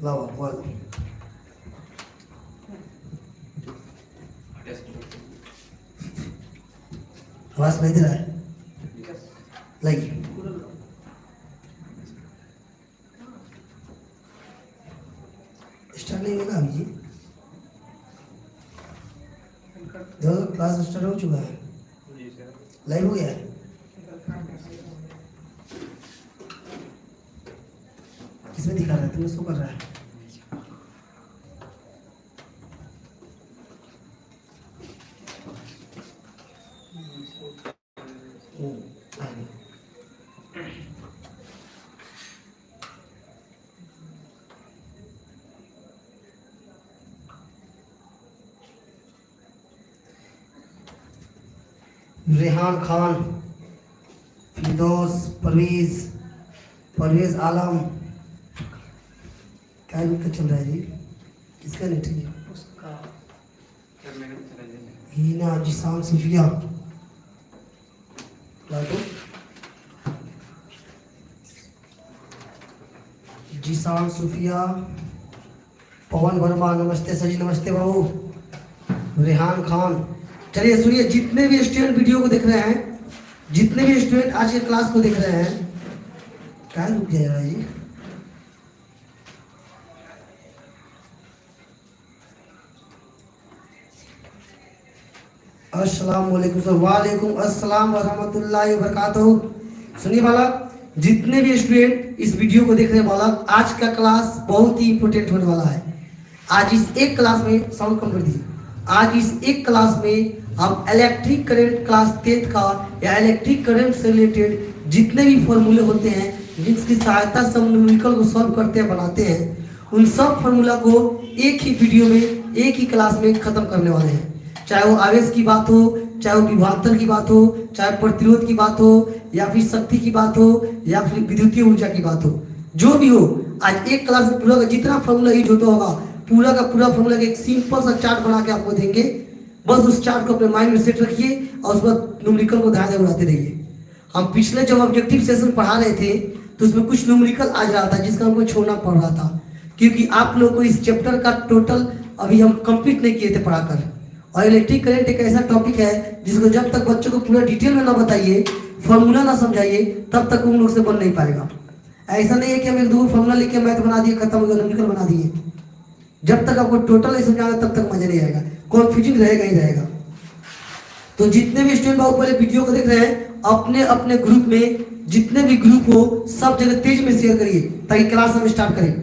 लाओ बोल। आवाज नहीं दे रहा है लाइक स्टार्ट नहीं होगा अभी। जो क्लास स्टार्ट हो चुका है, लाइव हो गया है। किसमें दिखा रहा है? तुम उसको कर रहा है। रेहान खान, फिरदौस, परवेज आलम। क्या नेट चल रहा है जी? किसका नेट है? उसका हीना, जिसान, सुफिया। जिसान, सुफिया, पवन वर्मा, नमस्ते सर जी। नमस्ते बाबू। रेहान खान। चलिए सुनिए, जितने भी स्टूडेंट वीडियो को देख रहे हैं, जितने भी स्टूडेंट आज के क्लास को देख रहे हैं, क्या रुक जाएगा जी? अस्सलाम वालेकुम सर। वालेकुम अस्सलाम व रहमतुल्लाहि व बरकातहू। सुनिए बालक, जितने भी स्टूडेंट इस वीडियो को देख रहे हैं बालक, आज का क्लास बहुत ही इंपॉर्टेंट होने वाला है। आज इस एक क्लास में, साउंड कम कर दीजिए, आज इस एक क्लास में हम इलेक्ट्रिक करंट क्लास 10 का या इलेक्ट्रिक करंट से रिलेटेड जितने भी फॉर्मूले होते हैं, जिसकी सहायता से हम न्यूमेरिकल को सॉल्व करते हैं, बनाते हैं, उन सब फॉर्मूला को एक ही वीडियो में, एक ही क्लास में खत्म करने वाले हैं। चाहे वो आवेश की बात हो, चाहे वो विभवांतर की बात हो, चाहे प्रतिरोध की बात हो, या फिर शक्ति की बात हो, या फिर विद्युतीय ऊर्जा की बात हो, जो भी हो, आज एक क्लास में पूरा का जितना फॉर्मूला यूज होता होगा, पूरा का पूरा फॉर्मूला एक सिंपल सा चार्ट बना के आपको देंगे। बस उस चार्ट को अपने माइंड में सेट रखिए और उस पर न्यूमेरिकल को ध्यान से उड़ाते रहिए। हम पिछले जब ऑब्जेक्टिव सेशन पढ़ा रहे थे तो उसमें कुछ न्यूमेरिकल आ रहा था जिसका हमको छोड़ना पड़ रहा था, क्योंकि आप लोग को इस चैप्टर का टोटल अभी हम कंप्लीट नहीं किए थे पढ़ाकर। और इलेक्ट्रिक करंट एक ऐसा टॉपिक है जिसको जब तक बच्चों को पूरा डिटेल में ना बताइए, फॉर्मूला ना समझाइए, तब तक उन लोग से बन नहीं पाएगा। ऐसा नहीं है कि हम एक दो फॉर्मूला लिख के मैथ बना दिए, खत्म हो गया, न्यूमेरिकल बना दिए। जब तक आपको टोटल नहीं समझाना तब तक मजा नहीं आएगा, कॉन्फ्यूजन रहेगा ही रहेगा। तो जितने भी स्टूडेंट बाबू पहले वीडियो को देख रहे हैं, अपने अपने ग्रुप में, जितने भी ग्रुप हो, सब जगह तेज में शेयर करिए ताकि क्लास हम स्टार्ट करें।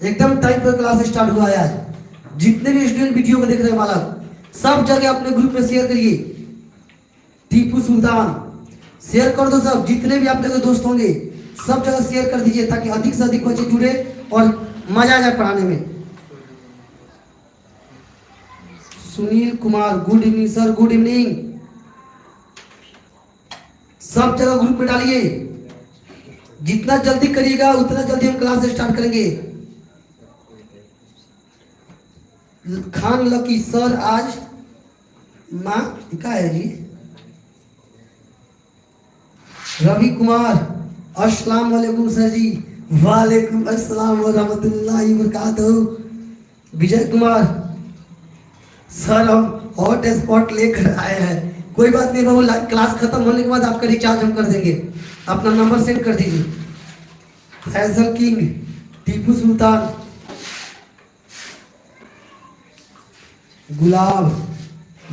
एकदम टाइम पर क्लास स्टार्ट हुआ है आज। जितने भी स्टूडेंट वीडियो को देख रहे हैं बालक, सब जगह अपने ग्रुप में शेयर करिए। टीपू सुल्तान शेयर कर दो, सब जितने भी आप लोग के दोस्त होंगे सब जगह शेयर कर दीजिए ताकि अधिक से अधिक बच्चे जुड़े और मजा आ जाए पढ़ाने में। Sunil Kumar, good evening sir. Good evening. सब जगह ग्रुप में डालिए, जितना जल्दी करिएगा उतना जल्दी हम क्लास स्टार्ट करेंगे। खान लकी सर आज माँ क्या है जी? रवि कुमार, अस्सलाम वालेकुम सर जी। वालेकुम अस्सलाम व रहमतुल्लाहि व बरकातहू। विजय कुमार सर, हम हॉट स्पॉट लेकर आए हैं। कोई बात नहीं बाबू, क्लास खत्म होने के बाद आपका रिचार्ज हम कर देंगे, अपना नंबर सेंड कर दीजिए। फैजल किंग, टीपू सुल्तान, गुलाब,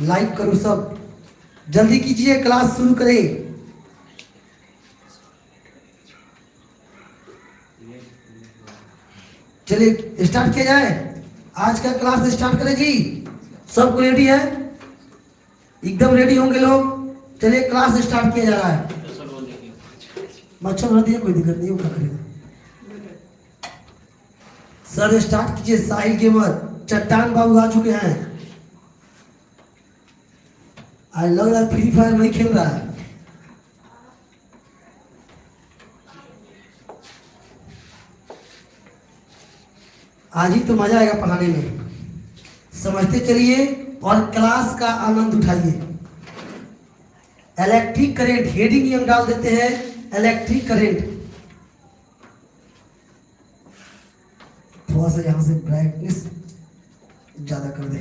लाइक करो सब, जल्दी कीजिए, क्लास शुरू करें। चलिए स्टार्ट किया जाए, आज का क्लास स्टार्ट करें जी। सबको रेडी है? एकदम रेडी होंगे लोग? चलिए क्लास स्टार्ट किया जा रहा है। मच्छर भर दिया, कोई दिक्कत नहीं, वो क्या करेगा। सर स्टार्ट कीजिए। साहिल गेमर, चट्टान बाबू आ चुके हैं। आज लग रहा है फ्री फायर नहीं खेल रहा है। आज ही तो मजा आएगा पढ़ाने में, समझते चलिए और क्लास का आनंद उठाइए। इलेक्ट्रिक करंट हेडिंग ही हम डाल देते हैं, इलेक्ट्रिक करंट। थोड़ा सा यहाँ से ब्राइटनेस ज़्यादा कर दे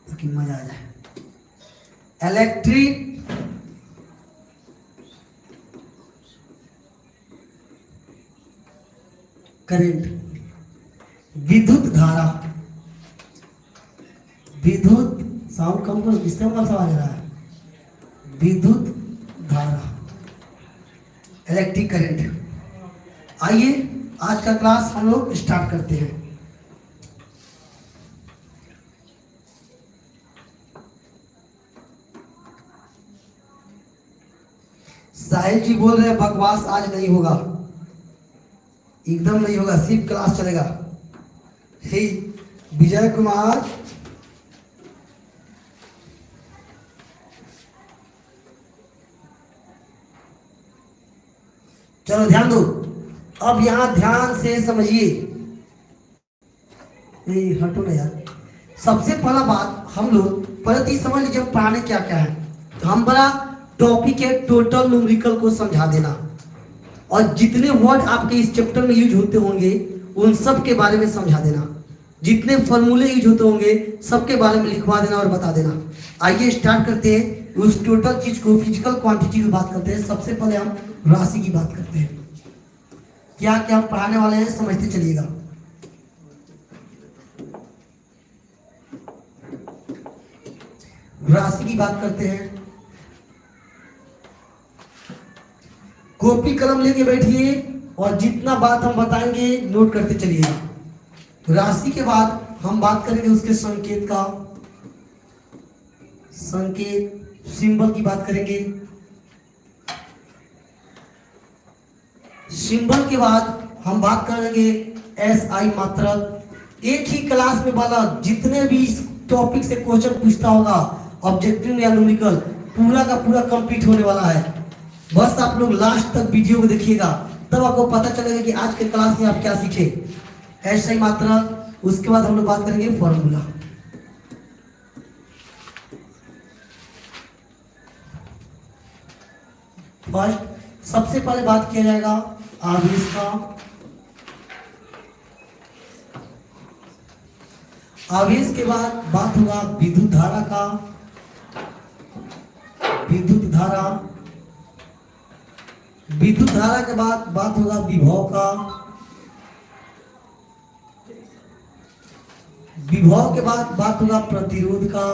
ताकि मजा आ जाए। इलेक्ट्रिक करंट, विद्युत धारा, विद्युत साउंड कम करो, किसका आवाज आ रहा है, विद्युत धारा, इलेक्ट्रिक करंट। आइए आज का क्लास हम लोग स्टार्ट करते हैं। साहिल जी बोल रहे हैं बकवास आज नहीं होगा, एकदम नहीं होगा, सिर्फ क्लास चलेगा। हे विजय कुमार, चलो ध्यान दो, अब यहां ध्यान से समझिए। हटो ना यार। सबसे पहला बात हम लोग पहले समझ लीजिए पढ़ाने क्या क्या है। तो हम बड़ा टॉपिक है टोटल न्यूमेरिकल को समझा देना, और जितने वर्ड आपके इस चैप्टर में यूज होते होंगे उन सब के बारे में समझा देना, जितने फॉर्मूले यूज होते होंगे सबके बारे में लिखवा देना और बता देना। आइए स्टार्ट करते हैं उस टोटल चीज को, फिजिकल क्वांटिटी की बात करते हैं। सबसे पहले हम राशि की बात करते हैं। क्या क्या हम पढ़ाने वाले हैं समझते चलिएगा। राशि की बात करते हैं। कॉपी कलम लेके बैठिए और जितना बात हम बताएंगे नोट करते चलिएगा। राशि के बाद हम बात करेंगे उसके संकेत का, संकेत सिंबल की बात करेंगे। सिंबल के बाद हम बात करेंगे SI मात्रक। एक ही क्लास में वाला जितने भी इस टॉपिक से क्वेश्चन पूछता होगा ऑब्जेक्टिव या न्यूमेरिकल, पूरा का पूरा कंप्लीट होने वाला है। बस आप लोग लास्ट तक वीडियो को देखिएगा, तब आपको पता चलेगा कि आज के क्लास में आप क्या सीखे। SI मात्रक, उसके बाद हम लोग बात करेंगे फॉर्मूला। फर्स्ट सबसे पहले बात किया जाएगा आवेश का। आवेश के बाद बात होगा विद्युत धारा का, विद्युत धारा। विद्युत धारा के बाद बात होगा विभव का, विभव के बाद बात होगा प्रतिरोध का,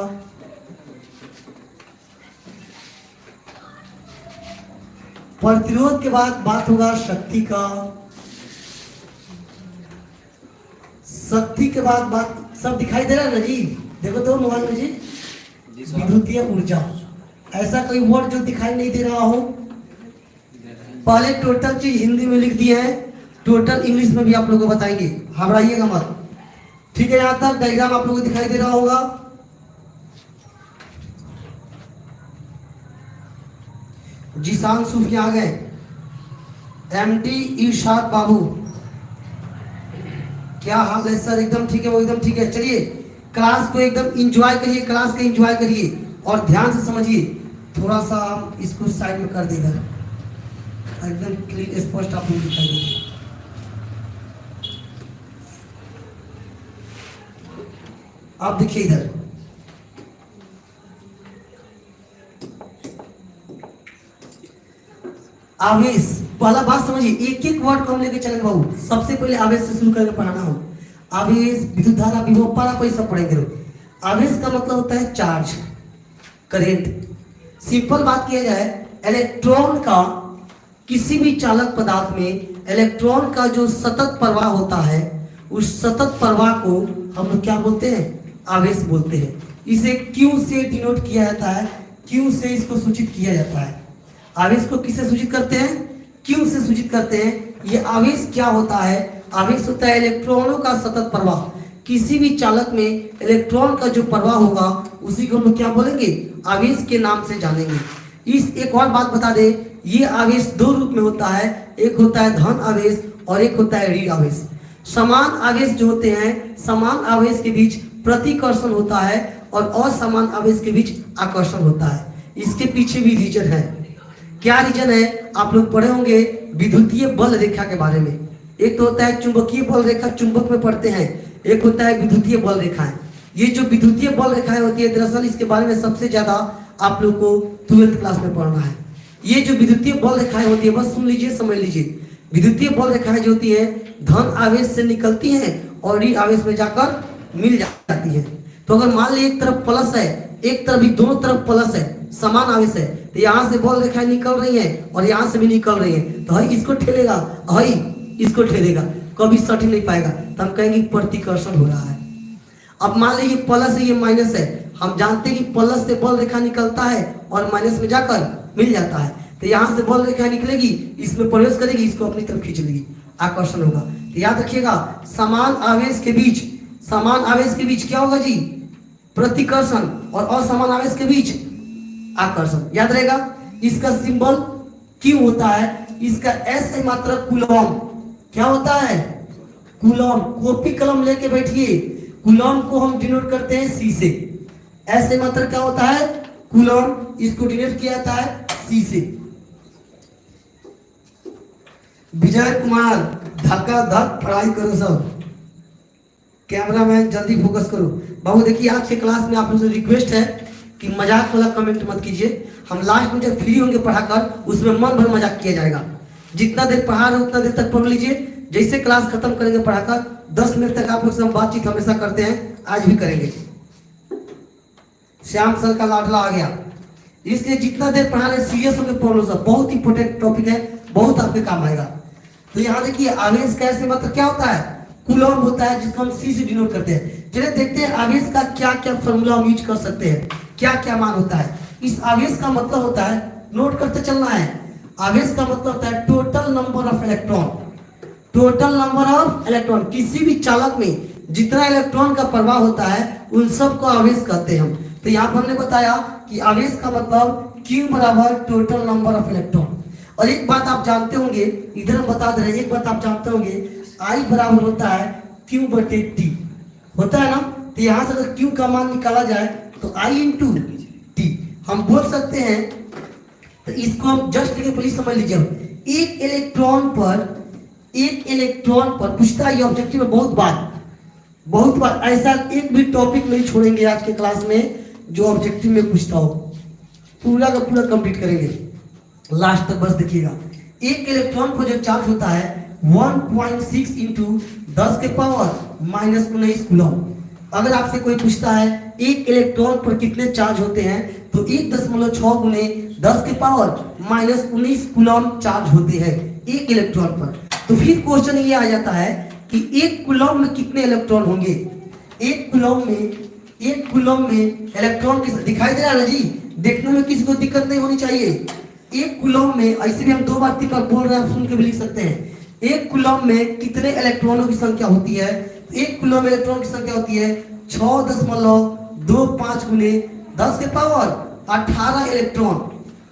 प्रतिरोध के बाद बात होगा शक्ति का, शक्ति के बाद बात, सब दिखाई दे रहा है ना जी, देखो तो मोबाइल में जी, विद्युतीय ऊर्जा। ऐसा कोई वर्ड जो दिखाई नहीं दे रहा हो, पहले टोटल चीज हिंदी में लिख दिए है, टोटल इंग्लिश में भी आप लोगों को बताएंगे, घबराइएगा मत, ठीक है। यहां तक डायग्राम आप लोगों को दिखाई दे रहा होगा। जीशान सूफी आ गए, MD इरशाद बाबू, क्या हाल है सर? एकदम ठीक है, वो एकदम ठीक है। चलिए क्लास को एकदम इंजॉय करिए, क्लास का इंजॉय करिए और ध्यान से समझिए। थोड़ा सा इसको साइड में कर देगा, एकदम क्लियर स्पष्ट आपको दिखाई देगा। आप देखिए इधर, आवेश, पहला बात समझिए, एक एक वर्ड को हम लेके चलेंगे बाबू। सबसे पहले आवेश से शुरू करके पढ़ाना हो। आवेश, विद्युत धारा, विभव, पारा कोई सब पढ़ेंगे लोग। आवेश का मतलब होता है चार्ज, करंट। सिंपल बात किया जाए, इलेक्ट्रॉन का किसी भी चालक पदार्थ में इलेक्ट्रॉन का जो सतत प्रवाह होता है, उस सतत प्रवाह को हम लोग क्या बोलते हैं? आवेश बोलते हैं। इसे Q से डिनोट किया जाता है, Q से इसको सूचित किया जाता है। आवेश को किससे सूचित करते हैं? Q से सूचित करते हैं। ये आवेश क्या होता है? आवेश होता है इलेक्ट्रॉनों का सतत प्रवाह। किसी भी चालक में इलेक्ट्रॉन का जो प्रवाह होगा उसी को हम लोग क्या बोलेंगे? आवेश के नाम से जानेंगे। इस एक और बात बता दे, ये आवेश दो रूप में होता है, एक होता है धन आवेश और एक होता है ऋण आवेश। समान आवेश जो होते हैं, समान आवेश के बीच प्रतिकर्षण होता है और असमान आवेश के बीच आकर्षण होता है। इसके पीछे भी रीजन है। क्या रीजन है? आप लोग पढ़े होंगे विद्युतीय बल रेखा के बारे में। एक तो होता है चुंबकीय बल रेखा, चुंबक में पढ़ते हैं, एक होता है विद्युतीय बल रेखाएं। ये जो विद्युतीय बल रेखाएं होती है, दरअसल इसके बारे में सबसे ज्यादा आप लोग को 12th क्लास में पढ़ना है। ये जो विद्युतीय बल रेखाएं होती है, बस सुन लीजिए, समझ लीजिए। विद्युतीय बल रेखाएं जो होती है धन आवेश से निकलती हैं और ऋण आवेश में जाकर मिल जाती है। तो अगर मान ली एक तरफ प्लस है, एक तरफ भी, दोनों तरफ प्लस है, समान आवेश है, तो यहाँ से बल रेखाएं निकल रही है और यहाँ से भी निकल रही है, तो हई इसको ठेलेगा, हई इसको ठेलेगा, कभी सट नहीं पाएगा, तो हम कहेंगे प्रतिकर्षण हो रहा है। अब मान लीजिए प्लस है, ये माइनस है, हम जानते हैं कि प्लस से बल रेखा निकलता है और माइनस में जाकर मिल जाता है, तो यहाँ से बल रेखा निकलेगी, इसमें प्रवेश करेगी, इसको अपनी तरफ खींच लेगी, आकर्षण होगा। तो याद रखिएगा, समान आवेश के बीच, समान आवेश के बीच क्या होगा जी? प्रतिकर्षण, और असमान आवेश के बीच आकर्षण। याद रहेगा, इसका सिंबल क्यू होता है, इसका एस है मात्रा कूलॉम। क्या होता है? कूलॉम। कॉपी कलम लेके बैठिए, कूलॉम को हम डिनोट करते हैं सी से। एस है मात्रा क्या होता है? कूलॉम। इसको डिनोट किया जाता है सी से। विजय कुमार, धक्का धक पढ़ाई करो सब। कैमरामैन जल्दी फोकस करो। बाबू देखिए, आज के क्लास में आप लोगों से रिक्वेस्ट है कि मजाक वाला कमेंट मत कीजिए। हम लास्ट में जब फ्री होंगे पढ़ाकर, उसमें मन भर मजाक किया जाएगा। जितना देर पढ़ा रहे उतना देर तक पढ़ लीजिए। जैसे क्लास खत्म करेंगे पढ़ाकर, 10 मिनट तक आप लोग से हम बातचीत हमेशा करते हैं, आज भी करेंगे। श्याम सर का लाडला आ गया, इसलिए जितना देर पढ़ा रहे सीरियस होकर पढ़ लो सब। बहुत इंपॉर्टेंट टॉपिक है, बहुत आपके काम आएगा। तो यहाँ देखिए, आवेश का ऐसे मतलब क्या होता है? कूलॉम होता है, जिसको हम सी से डिनोट करते हैं। चलिए देखते हैं आवेश का क्या क्या फॉर्मूला हम यूज कर सकते हैं, क्या क्या मान होता है। इस आवेश का मतलब होता है, नोट करते चलना है, आवेश का मतलब होता है total number of electron. Total number of electron, किसी भी चालक में जितना इलेक्ट्रॉन का प्रवाह होता है उन सब को आवेश कहते हैं हम। तो यहाँ पर हमने बताया कि आवेश का मतलब Q बराबर टोटल नंबर ऑफ इलेक्ट्रॉन। और एक बात आप जानते होंगे, इधर हम बता दे रहे हैं, एक बात आप जानते होंगे, I बराबर होता है Q बटे T, होता है ना। तो यहाँ से अगर Q का मान निकाला जाए तो I इंटू T हम बोल सकते हैं। तो इसको हम जस्ट लेके प्लीज समझ लीजिए, एक इलेक्ट्रॉन पर पूछता है ये ऑब्जेक्टिव में बहुत बार ऐसा एक भी टॉपिक नहीं छोड़ेंगे आज के क्लास में जो ऑब्जेक्टिव में पूछता हो, पूरा का पूरा कंप्लीट करेंगे लास्ट तक, बस देखिएगा। एक इलेक्ट्रॉन पर जो चार्ज होता है 1.6 इंटू 10 के पावर माइनस 19 कूलॉम। अगर आपसे कोई पूछता है एक इलेक्ट्रॉन पर कितने चार्ज होते हैं, तो 1.6 गुने 10 के पावर माइनस 19 कूलॉम चार्ज होते हैं एक इलेक्ट्रॉन पर। तो फिर क्वेश्चन ये आ जाता है कि एक कूलॉम में कितने इलेक्ट्रॉन होंगे। एक कूलॉम में इलेक्ट्रॉन दिखाई दे रहा है ना जी, देखने में किसी को दिक्कत नहीं होनी चाहिए। एक कूलॉम में, ऐसे भी हम 2 बार 3 बार बोल रहे हैं, सुन के भी लिख सकते हैं। एक कूलॉम में कितने इलेक्ट्रॉनों की संख्या होती है? एक कूलॉम में इलेक्ट्रॉन की संख्या होती है 6.25 गुने 10 के पावर 18 इलेक्ट्रॉन।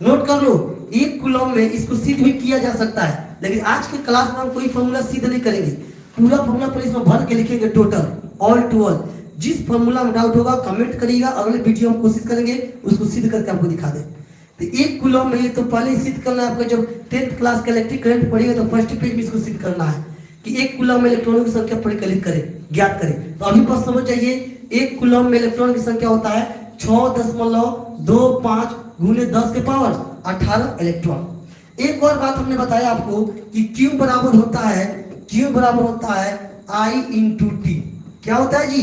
नोट कर लो, एक कूलॉम में, इसको सिद्ध भी किया जा सकता है, लेकिन आज के क्लास में हम कोई फॉर्मूला सिद्ध नहीं करेंगे। पूरा फॉर्मूला पर इसमें भर के लिखेंगे टोटल, ऑल टू ऑल। जिस फॉर्मूला में डाउट होगा कमेंट करिएगा, अगले वीडियो हम कोशिश करेंगे उसको सिद्ध करके आपको दिखा दें। तो एक कूलॉम में तो पहले सिद्ध करना है आपका, जब 10th क्लास का इलेक्ट्रिक करंट पढ़िएगा तो फर्स्ट पेज में इसको सिद्ध करना है कि एक कूलॉम में इलेक्ट्रॉनों की संख्या परिकलित करें, ज्ञात करें। तो अभी बस समझ जाइए, एक कूलॉम में इलेक्ट्रॉन की संख्या होता है 6.25 गुने 10 के पावर 18 इलेक्ट्रॉन। एक और बात हमने बताया आपको कि Q बराबर होता है I इंटू टी। क्या होता है जी?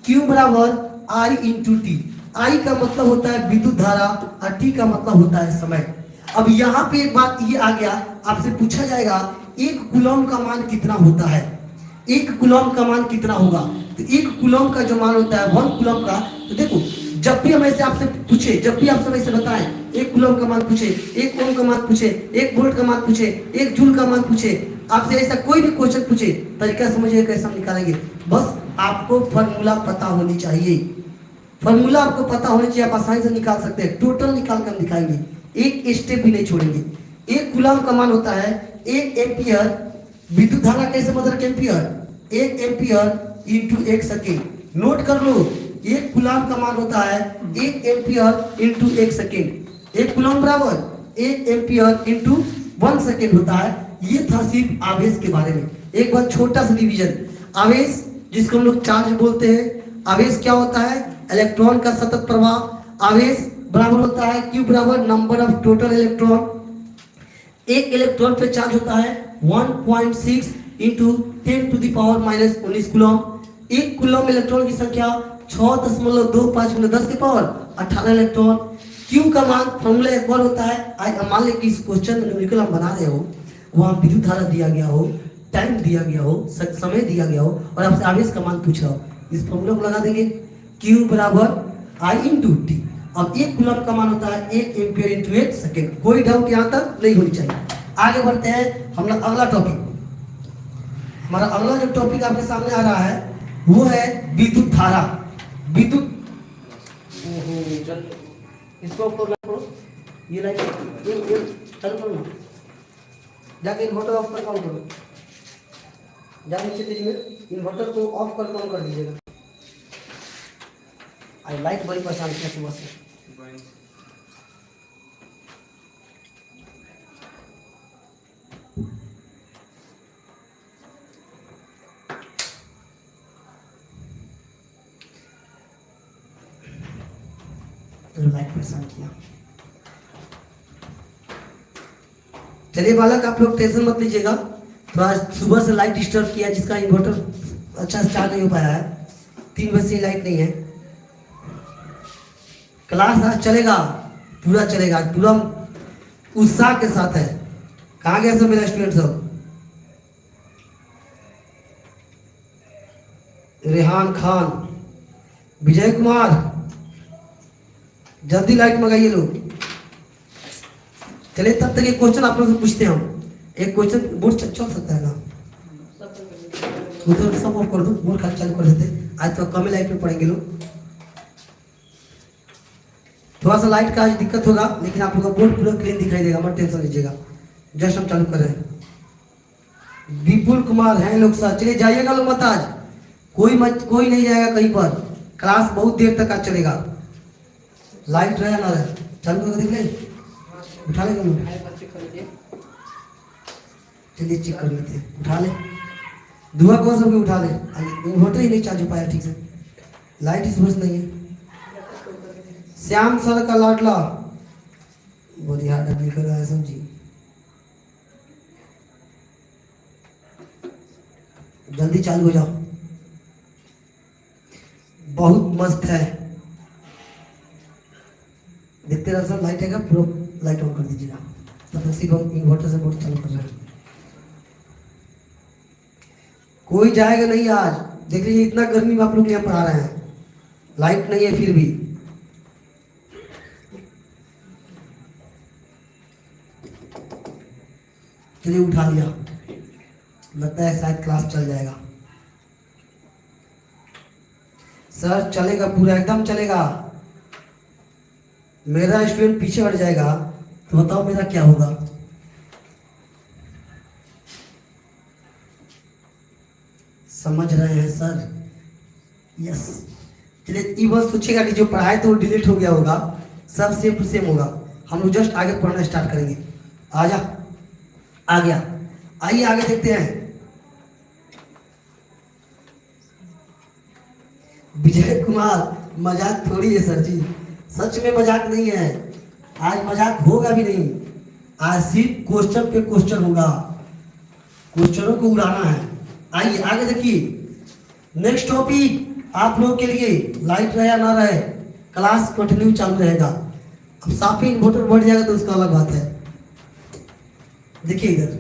Q बराबर I इंटू टी। I का मतलब होता है विद्युत धारा और T का मतलब होता है समय। अब यहाँ पे एक बात ये आ गया, आपसे पूछा जाएगा एक कूलॉम का मान कितना होता है, एक कूलॉम का मान कितना होगा। तो एक कूलॉम का जो मान होता है 1 कूलॉम का, तो देखो जब भी हम ऐसे आपसे पूछे, जब भी आपसे वैसे बताएं, एक कूलॉम का मान पूछे, एक ओम का मान पूछे, एक वोल्ट का मान पूछे, एक जूल का मान पूछे, आपसे ऐसा कोई भी क्वेश्चन पूछे, तरीका समझिए कैसे हम निकालेंगे। बस आपको फॉर्मूला पता होनी चाहिए, फॉर्मूला आपको पता होनी चाहिए, आप आसानी से निकाल सकते हैं। टोटल निकाल कर हम दिखाएंगे, एक स्टेप भी नहीं छोड़ेंगे। एक कूलॉम का मान होता है 1 एम्पियर, विद्युत धारा कैसे मतलब ampere, 1 ampere into 1 second. Note कर लो, एक कूलॉम का मान होता है 1 एम्पियर इंटू 1 सेकेंड। एक कूलॉम बराबर 1 एम्पियर इंटू 1 सेकेंड होता है। ये था सिर्फ आवेश के बारे में। एक बार छोटा सा डिवीजन। आवेश जिसको हम लोग चार्ज बोलते हैं, आवेश क्या होता है? इलेक्ट्रॉन का सतत प्रवाह। आवेश बराबर होता है Q बराबर नंबर ऑफ टोटल इलेक्ट्रॉन। एक इलेक्ट्रॉन पे चार्ज होता है 1.6 इंटू 10⁻⁻19 कूलम। एक कूलम इलेक्ट्रॉन की संख्या 6.25 × 10 की पावर 18 इलेक्ट्रॉन। Q का मान फॉर्मूला एक बार होता है। आज मान लें कि इस क्वेश्चन में न्यूमेरिकल हम बना रहे हो, वहां विद्युत धारा दिया गया हो, टाइम दिया गया हो, समय दिया गया हो और आपसे आवेश का मान पूछ रहा हो, इस फॉर्मूला को लगा देंगे Q बराबर I इंटू टी। अब एक कूलम का मान होता है 1 एम्पियर इंटू 1 सेकेंड। कोई डाउट यहाँ तक नहीं होनी चाहिए। आगे बढ़ते हैं हम लोग अगला टॉपिक। हमारा अगला जो टॉपिक आपके सामने आ रहा है वो है विद्युत धारा। विद्युत इसको ऊपर करो, ये लाइट ये चालू करो ना, जाके इन्वर्टर ऑफ कर ऑन करो, जाके नीचे दीजिए, इन्वर्टर को ऑफ कर ऑन कर दीजिएगा। आई लाइट बड़ी परेशान किया सुबह से। लाइट परेशान किया। चलिए बालक, आप लोग टेंशन मत लीजिएगा, थोड़ा सुबह से लाइट डिस्टर्ब किया, जिसका इन्वर्टर अच्छा स्टार्ट नहीं हो पाया है। 3 बजे से लाइट नहीं है। क्लास आज चलेगा, पूरा चलेगा, पूरा उत्साह के साथ है। कहाँ गया सब मेरा स्टूडेंट सब? रेहान खान, विजय कुमार, जल्दी लाइट मंगाइए लोग। चलिए तब तक एक क्वेश्चन आप लोग से पूछते हैं हम। एक क्वेश्चन बोर्ड चल सकता है ना? उधर सब ऑफ कर दो, बोर्ड खाली चालू कर देते। आज तो कम लाइट में पढ़ेंगे लोग। थोड़ा सा लाइट का आज दिक्कत होगा, लेकिन आप लोग का बोर्ड पूरा क्लीन दिखाई देगा, मत टेंशन लीजिएगा। जस्ट हम चालू कर रहे हैं। विपुल कुमार हैं लोग सर। चलिए जाइएगा लोग मत आज, कोई नहीं जाएगा कहीं पर। क्लास बहुत देर तक आज चलेगा। लाइट रहे ना रहे, चालू करके देख ले, उठा लेगा लोग। चलिए चेक कर लेते हैं, उठा ले। दुआ कौन सबके उठा ले। इन्वर्टर ही नहीं चार्ज हो पाया ठीक से, लाइट इस वर्ष नहीं है। श्याम सर का लाडला बढ़िया डबली कर रहा है सब जी। जल्दी चालू हो जाओ, बहुत मस्त है। देखते रहो सर, लाइट आएगा पूरा लाइट ऑन कर दीजिएगा। तब सिर्फ हम इन्वर्टर से बोर्ड चालू कर रहे हैं। कोई जाएगा नहीं आज, देख लीजिए इतना गर्मी में आप लोग यहाँ पढ़ा रहे हैं, लाइट नहीं है फिर भी। चलिए उठा लिया, लगता है शायद क्लास चल जाएगा। सर चलेगा, पूरा एकदम चलेगा। मेरा स्टूडेंट पीछे हट जाएगा तो बताओ मेरा क्या होगा? समझ रहे हैं सर? यस। चलिए ये बात सोचेगा कि जो पढ़ाई तो वो डिलीट हो गया होगा, सब सेम टू सेम होगा। हम लोग जस्ट आगे पढ़ना स्टार्ट करेंगे। आजा, आ गया। आइए आगे देखते हैं। विजय कुमार, मजाक थोड़ी है सर जी, सच में मजाक नहीं है। आज मजाक होगा भी नहीं, आज सिर्फ क्वेश्चन पे क्वेश्चन होगा, क्वेश्चनों को उड़ाना है। आइए आगे देखिए, नेक्स्ट टॉपिक आप लोग के लिए, लाइट रहे या ना रहे, क्लास कंटिन्यू चालू रहेगा। अब साफी इन्वर्टर बढ़ जाएगा तो उसका अलग बात है। देखिए इधर,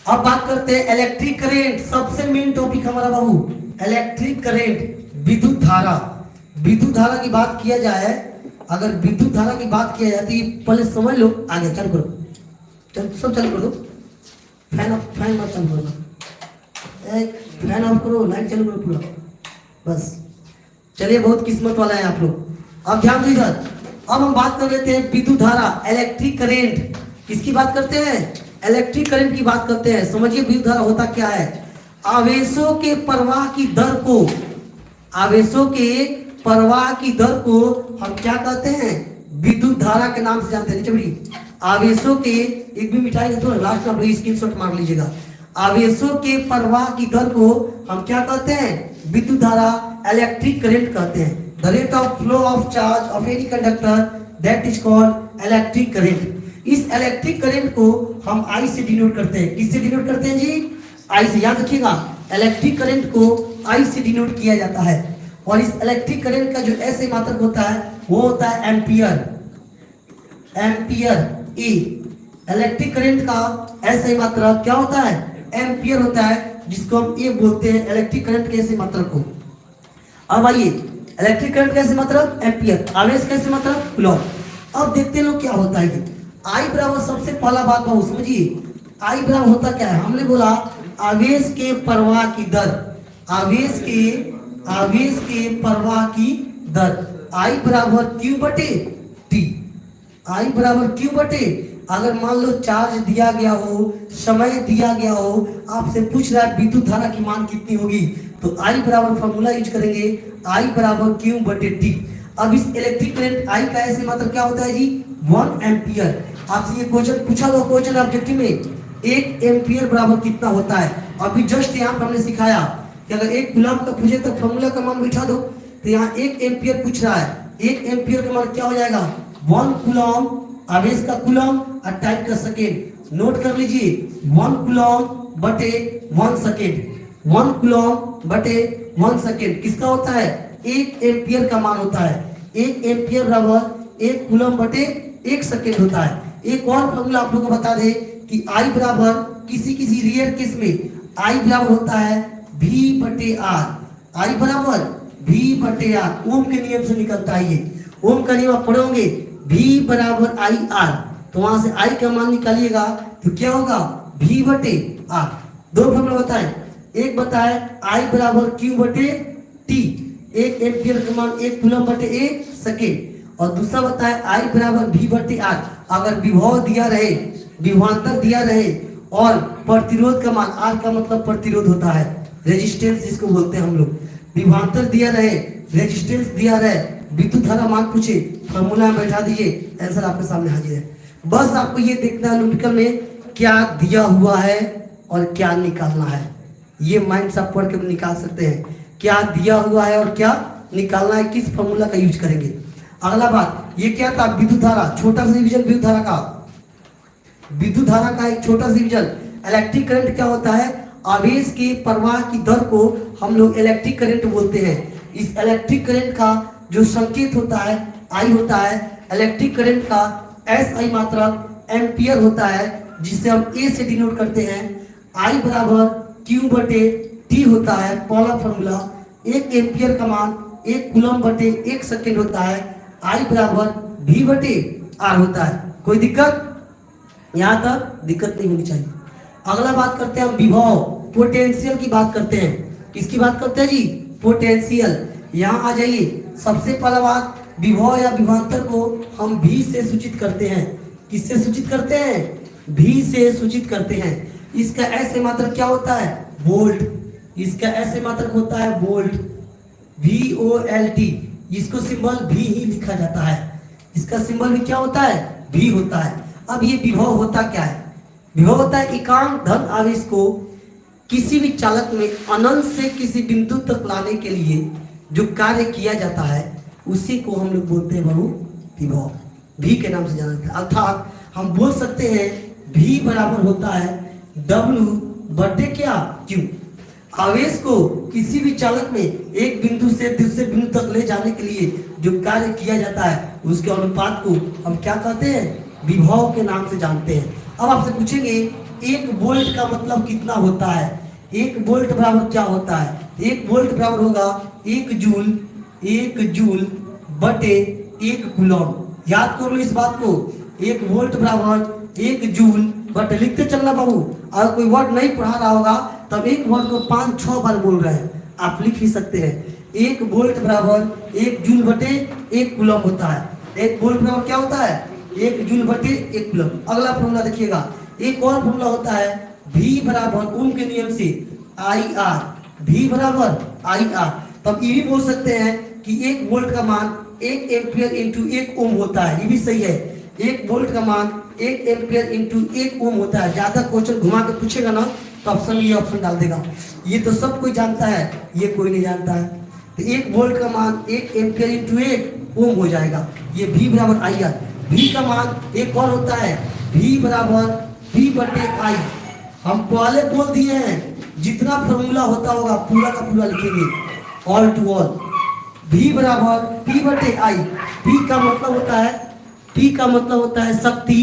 अब बात करते हैं इलेक्ट्रिक करंट। सबसे मेन टॉपिक हमारा बाबू इलेक्ट्रिक करंट, विद्युत धारा। विद्युत धारा की बात किया जाए, अगर विद्युत धारा की बात किया जाए तो ये पहले समझ लो। आगे चालू करो, चल सब चालू कर दो। फैन मत चालू करना, फैन ऑफ करो, लाइट चालू करो पूरा, बस। चलिए बहुत किस्मत वाला है आप लोग। अब ध्यान दो इधर। अब हम बात कर लेते हैं विद्युत धारा, इलेक्ट्रिक करंट। किसकी बात करते हैं? इलेक्ट्रिक करंट की बात करते हैं। समझिए विद्युत धारा होता क्या है। आवेशों के प्रवाह की दर को, आवेशों के प्रवाह की दर को हम क्या कहते हैं? विद्युत विद्युत धारा के नाम से जानते हैं। नीचे बढ़िए। आवेशों के एक भी मिटाई तो लास्ट में आप स्क्रीनशॉट मार लीजिएगा। आवेशों के प्रवाह की दर को हम क्या कहते हैं? विद्युत धारा, इलेक्ट्रिक करंट कहते हैं। The rate of flow of charge of any conductor that is called electric current. इस इलेक्ट्रिक करंट को हम आई से डिनोट करते हैं। किससे डिनोट करते हैं जी? आई से। याद रखिएगा, इलेक्ट्रिक करंट को आई से डिनोट किया जाता है। और इस इलेक्ट्रिक करंट का जो ऐसे मात्रक होता है वो होता है एम्पियर। एम्पियर ए इलेक्ट्रिक करंट का ऐसे मात्रक क्या होता है? एम्पियर होता है, जिसको हम ए बोलते हैं इलेक्ट्रिक करंट के ऐसे मात्रक को। अब आइए, इलेक्ट्रिक करंट कैसे मात्रक? एम्पियर। आवेश कैसे मात्रक? कूलॉम। अब देखते हैं लोग क्या होता है। आई बराबर सबसे पहला बात बहुत समझिए, आई बराबर होता क्या है? हमने बोला आवेश के प्रवाह की दर। आवेश के प्रवाह की दर आई बराबर क्यू बटे टी। आई बराबर क्यू बटे, अगर मान लो चार्ज दिया गया हो, समय दिया गया हो, आपसे पूछ रहा है विद्युत धारा की मान कितनी होगी, तो आई बराबर फॉर्मूला यूज करेंगे, आई बराबर क्यू बटे टी। अब इस इलेक्ट्रिक करंट आई का ऐसे मात्रक क्या होता है जी? 1 एम्पियर। आपसे ये क्वेश्चन पूछा हुआ क्वेश्चन ऑब्जेक्टिव में, 1 एम्पियर बराबर कितना होता है? अभी जस्ट यहाँ पर हमने सिखाया कि अगर 1 कूलम का पूछे तो फॉर्मूला का मान बिठा दो। तो यहाँ 1 एम्पियर पूछ रहा है, 1 एम्पियर का मान क्या हो जाएगा? 1 कूलम, आवेश का कूलम और टाइम का सेकेंड। नोट कर लीजिए, 1 कूलम बटे 1 सेकेंड। 1 कूलम बटे 1 सेकेंड किसका होता है? 1 एम्पियर का मान होता है। 1 एम्पियर बराबर 1 कूलम बटे 1 सेकेंड होता है। एक और फॉर्मूला आप लोगों को बता दे कि आई बराबर किसी रेयर केस में आई बराबर होता है V बटे आर। आई बराबर V बटे आर ओम के नियम से निकलता है। ये ओम का नियम आप पढ़े होंगे, V बराबर आई आर। तो वहां से आई का मान निकालिएगा तो क्या होगा? V बटे आर। दो फॉर्मूला बताए, एक बताए आई बराबर क्यू बटे टी, 1 एम्पियर का मान 1 कूलम बटे 1 सेकेंड, और दूसरा बताए आई बराबर V बटे आर। अगर विभव दिया रहे, विभवांतर दिया रहे और प्रतिरोध का मान, आर का मतलब प्रतिरोध होता है, रेजिस्टेंस जिसको बोलते हैं हम लोग, विभवांतर दिया रहे, रेजिस्टेंस दिया रहे, विद्युत धारा मान पूछे, फॉर्मूला में बैठा दीजिए, आंसर आपके सामने हाजिर है। बस आपको ये देखना है न्यूमेरिकल में क्या दिया हुआ है और क्या निकालना है। ये माइंड से आप पढ़ के निकाल सकते हैं, क्या दिया हुआ है और क्या निकालना है, किस फॉर्मूला का यूज करेंगे। अगला बात, ये क्या था? विद्युत धारा, छोटा सा डिवीजन विद्युत धारा का। विद्युत धारा का एक छोटा सा डिवीजन। इलेक्ट्रिक करंट क्या होता है? आवेश के प्रवाह की दर को हम लोग इलेक्ट्रिक करंट बोलते हैं। इस इलेक्ट्रिक करंट का जो संकेत होता है आई होता है। इलेक्ट्रिक करंट का एस आई मात्रक एम्पियर होता है, जिसे हम ए से डिनोट करते हैं। आई बराबर क्यू बटे टी होता है पहला फॉर्मूला। 1 एम्पियर का मान 1 कूलम बटे 1 सेकेंड होता है। आई बराबर V बटे आर होता है। कोई दिक्कत? यहाँ तक दिक्कत नहीं होनी चाहिए। अगला बात करते हैं हम विभव, पोटेंशियल की बात करते हैं। किसकी बात करते हैं जी? पोटेंशियल। यहाँ आ जाइए, सबसे पहला बात, विभव या विभवांतर को हम V से सूचित करते हैं। किससे सूचित करते हैं? V से सूचित करते हैं। इसका ऐसे मात्रक क्या होता है? वोल्ट। इसका ऐसे मात्रक होता है वोल्ट, VOLT। इसको सिंबल V ही लिखा जाता है। इसका सिंबल भी क्या होता है? V होता है। अब ये विभव होता क्या है? विभव होता है एकांक धन आवेश को किसी भी चालक में अनंत से किसी बिंदु तक लाने के लिए जो कार्य किया जाता है उसी को हम लोग बोलते हैं बहु विभव, V के नाम से जाना जाता है। अर्थात हम बोल सकते हैं V बराबर होता है W बटे क्या? Q। आवेश को किसी भी चालक में एक बिंदु से दूसरे बिंदु तक ले जाने के लिए जो कार्य किया जाता है उसके अनुपात को हम क्या कहते हैं? विभव के नाम से जानते हैं। अब आपसे पूछेंगे 1 वोल्ट का मतलब कितना होता है? 1 वोल्ट बराबर क्या होता है? 1 वोल्ट बराबर होगा 1 जूल बटे 1 कूलम। याद कर लो इस बात को, 1 वोल्ट बराबर 1 जूल बटे, लिखते चलना बाबू। अगर कोई वर्ड नहीं पढ़ा रहा होगा तब एक वर्ड को 5-6 बार बोल रहे हैं, आप लिख ही सकते हैं। 1 वोल्ट बराबर 1 जूल बटे 1 कूलम होता है। 1 वोल्ट बराबर क्या होता है? 1 जूल बटे 1 कूलम। अगला फॉर्मूला देखिएगा, एक और फॉर्मूला होता है V बराबर ओम के नियम से IR। V बराबर IR। तब ये भी बोल सकते हैं कि 1 वोल्ट का मान 1 एम्पियर इंटू 1 ओम होता है, ये भी सही है। 1 वोल्ट का मान 1 एम्पियर इंटू 1 ओम होता है। ज्यादा क्वेश्चन घुमा के पूछेगा ना तो ऑप्शन ये ऑप्शन डाल देगा। ये तो सब कोई जानता है, ये कोई नहीं जानता है। तो 1 वोल्ट का मान 1 एम्पियर इंटू 1 ओम हो जाएगा। ये V बराबर आई आर। V का मान एक और होता है, V बराबर V बटे आई। हम पहले बोल दिए हैं, जितना फॉर्मूला होता होगा पूरा का पूरा लिखेंगे, ऑल टू ऑल। V बराबर P बटे आई। P का मतलब होता है, P का मतलब होता है शक्ति,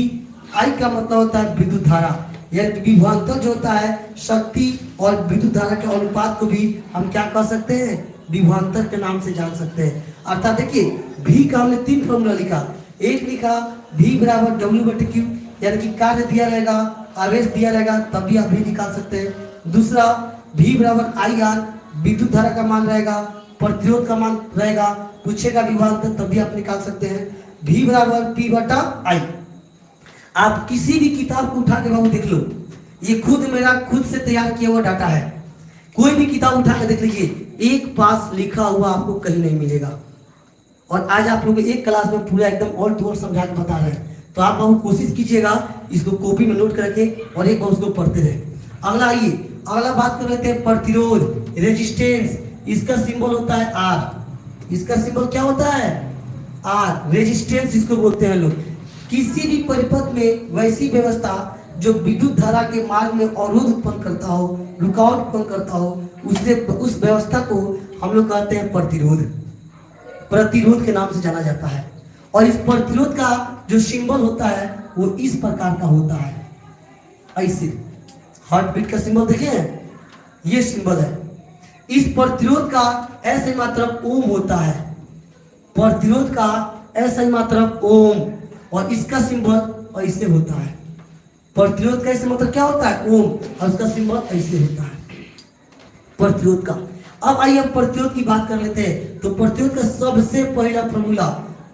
I का मतलब होता है विद्युत धारा। यानी विभवांतर जो होता है शक्ति और विद्युत धारा के अनुपात को भी हम क्या कह सकते हैं, विभवांतर के नाम से जान सकते हैं। अर्थात देखिए V का हमने 3 फॉर्मूला लिखा। एक लिखा V बराबर W बटे Q, यानी कि कार्य दिया रहेगा, आवेश दिया रहेगा, तब भी आप भी निकाल सकते हैं। दूसरा V बराबर आई आर, विद्युत धारा का मान रहेगा, प्रतिरोध का मान रहेगा, पूछेगा विभवांतर तब भी आप निकाल सकते हैं। V बराबर P बटा आई। आप किसी भी किताब को उठा के बाबू देख लो, ये मेरा खुद से तैयार किया हुआ डाटा है। कोई भी किताब उठा के देख लीजिए, एक पास लिखा हुआ आपको कहीं नहीं मिलेगा। और आज आप लोग एक क्लास में पूरा एकदम ऑल टू ऑल समझा के बता रहे हैं, तो आप बाबू कोशिश कीजिएगा इसको कॉपी में नोट करके और एक बार उसको पढ़ते रहे। अगला आइए, अगला बात कर लेते हैं प्रतिरोध, रेजिस्टेंस। इसका सिंबल होता है आर। इसका सिंबल क्या होता है, आर। रेजिस्टेंस इसको बोलते हैं लोग। किसी भी परिपथ में वैसी व्यवस्था जो विद्युत धारा के मार्ग में अवरोध उत्पन्न करता हो, रुकावट उत्पन्न करता हो, उस व्यवस्था को हम लोग कहते हैं प्रतिरोध। प्रतिरोध के नाम से जाना जाता है। और इस प्रतिरोध का जो सिंबल होता है वो इस प्रकार का होता है, ऐसे हार्ट बीट का सिंबल देखें, ये सिंबल है। इस प्रतिरोध का ऐसे मात्रक ओम होता है। प्रतिरोध का ऐसे मात्रक ओम, और इसका सिंबल ऐसे होता है। प्रतिरोध का ऐसे मतलब क्या होता है, ओम, और उसका सिंबल ऐसे होता है प्रतिरोध का। अब आइए हम प्रतिरोध की बात कर लेते हैं। तो प्रतिरोध का सबसे पहला फॉर्मूला,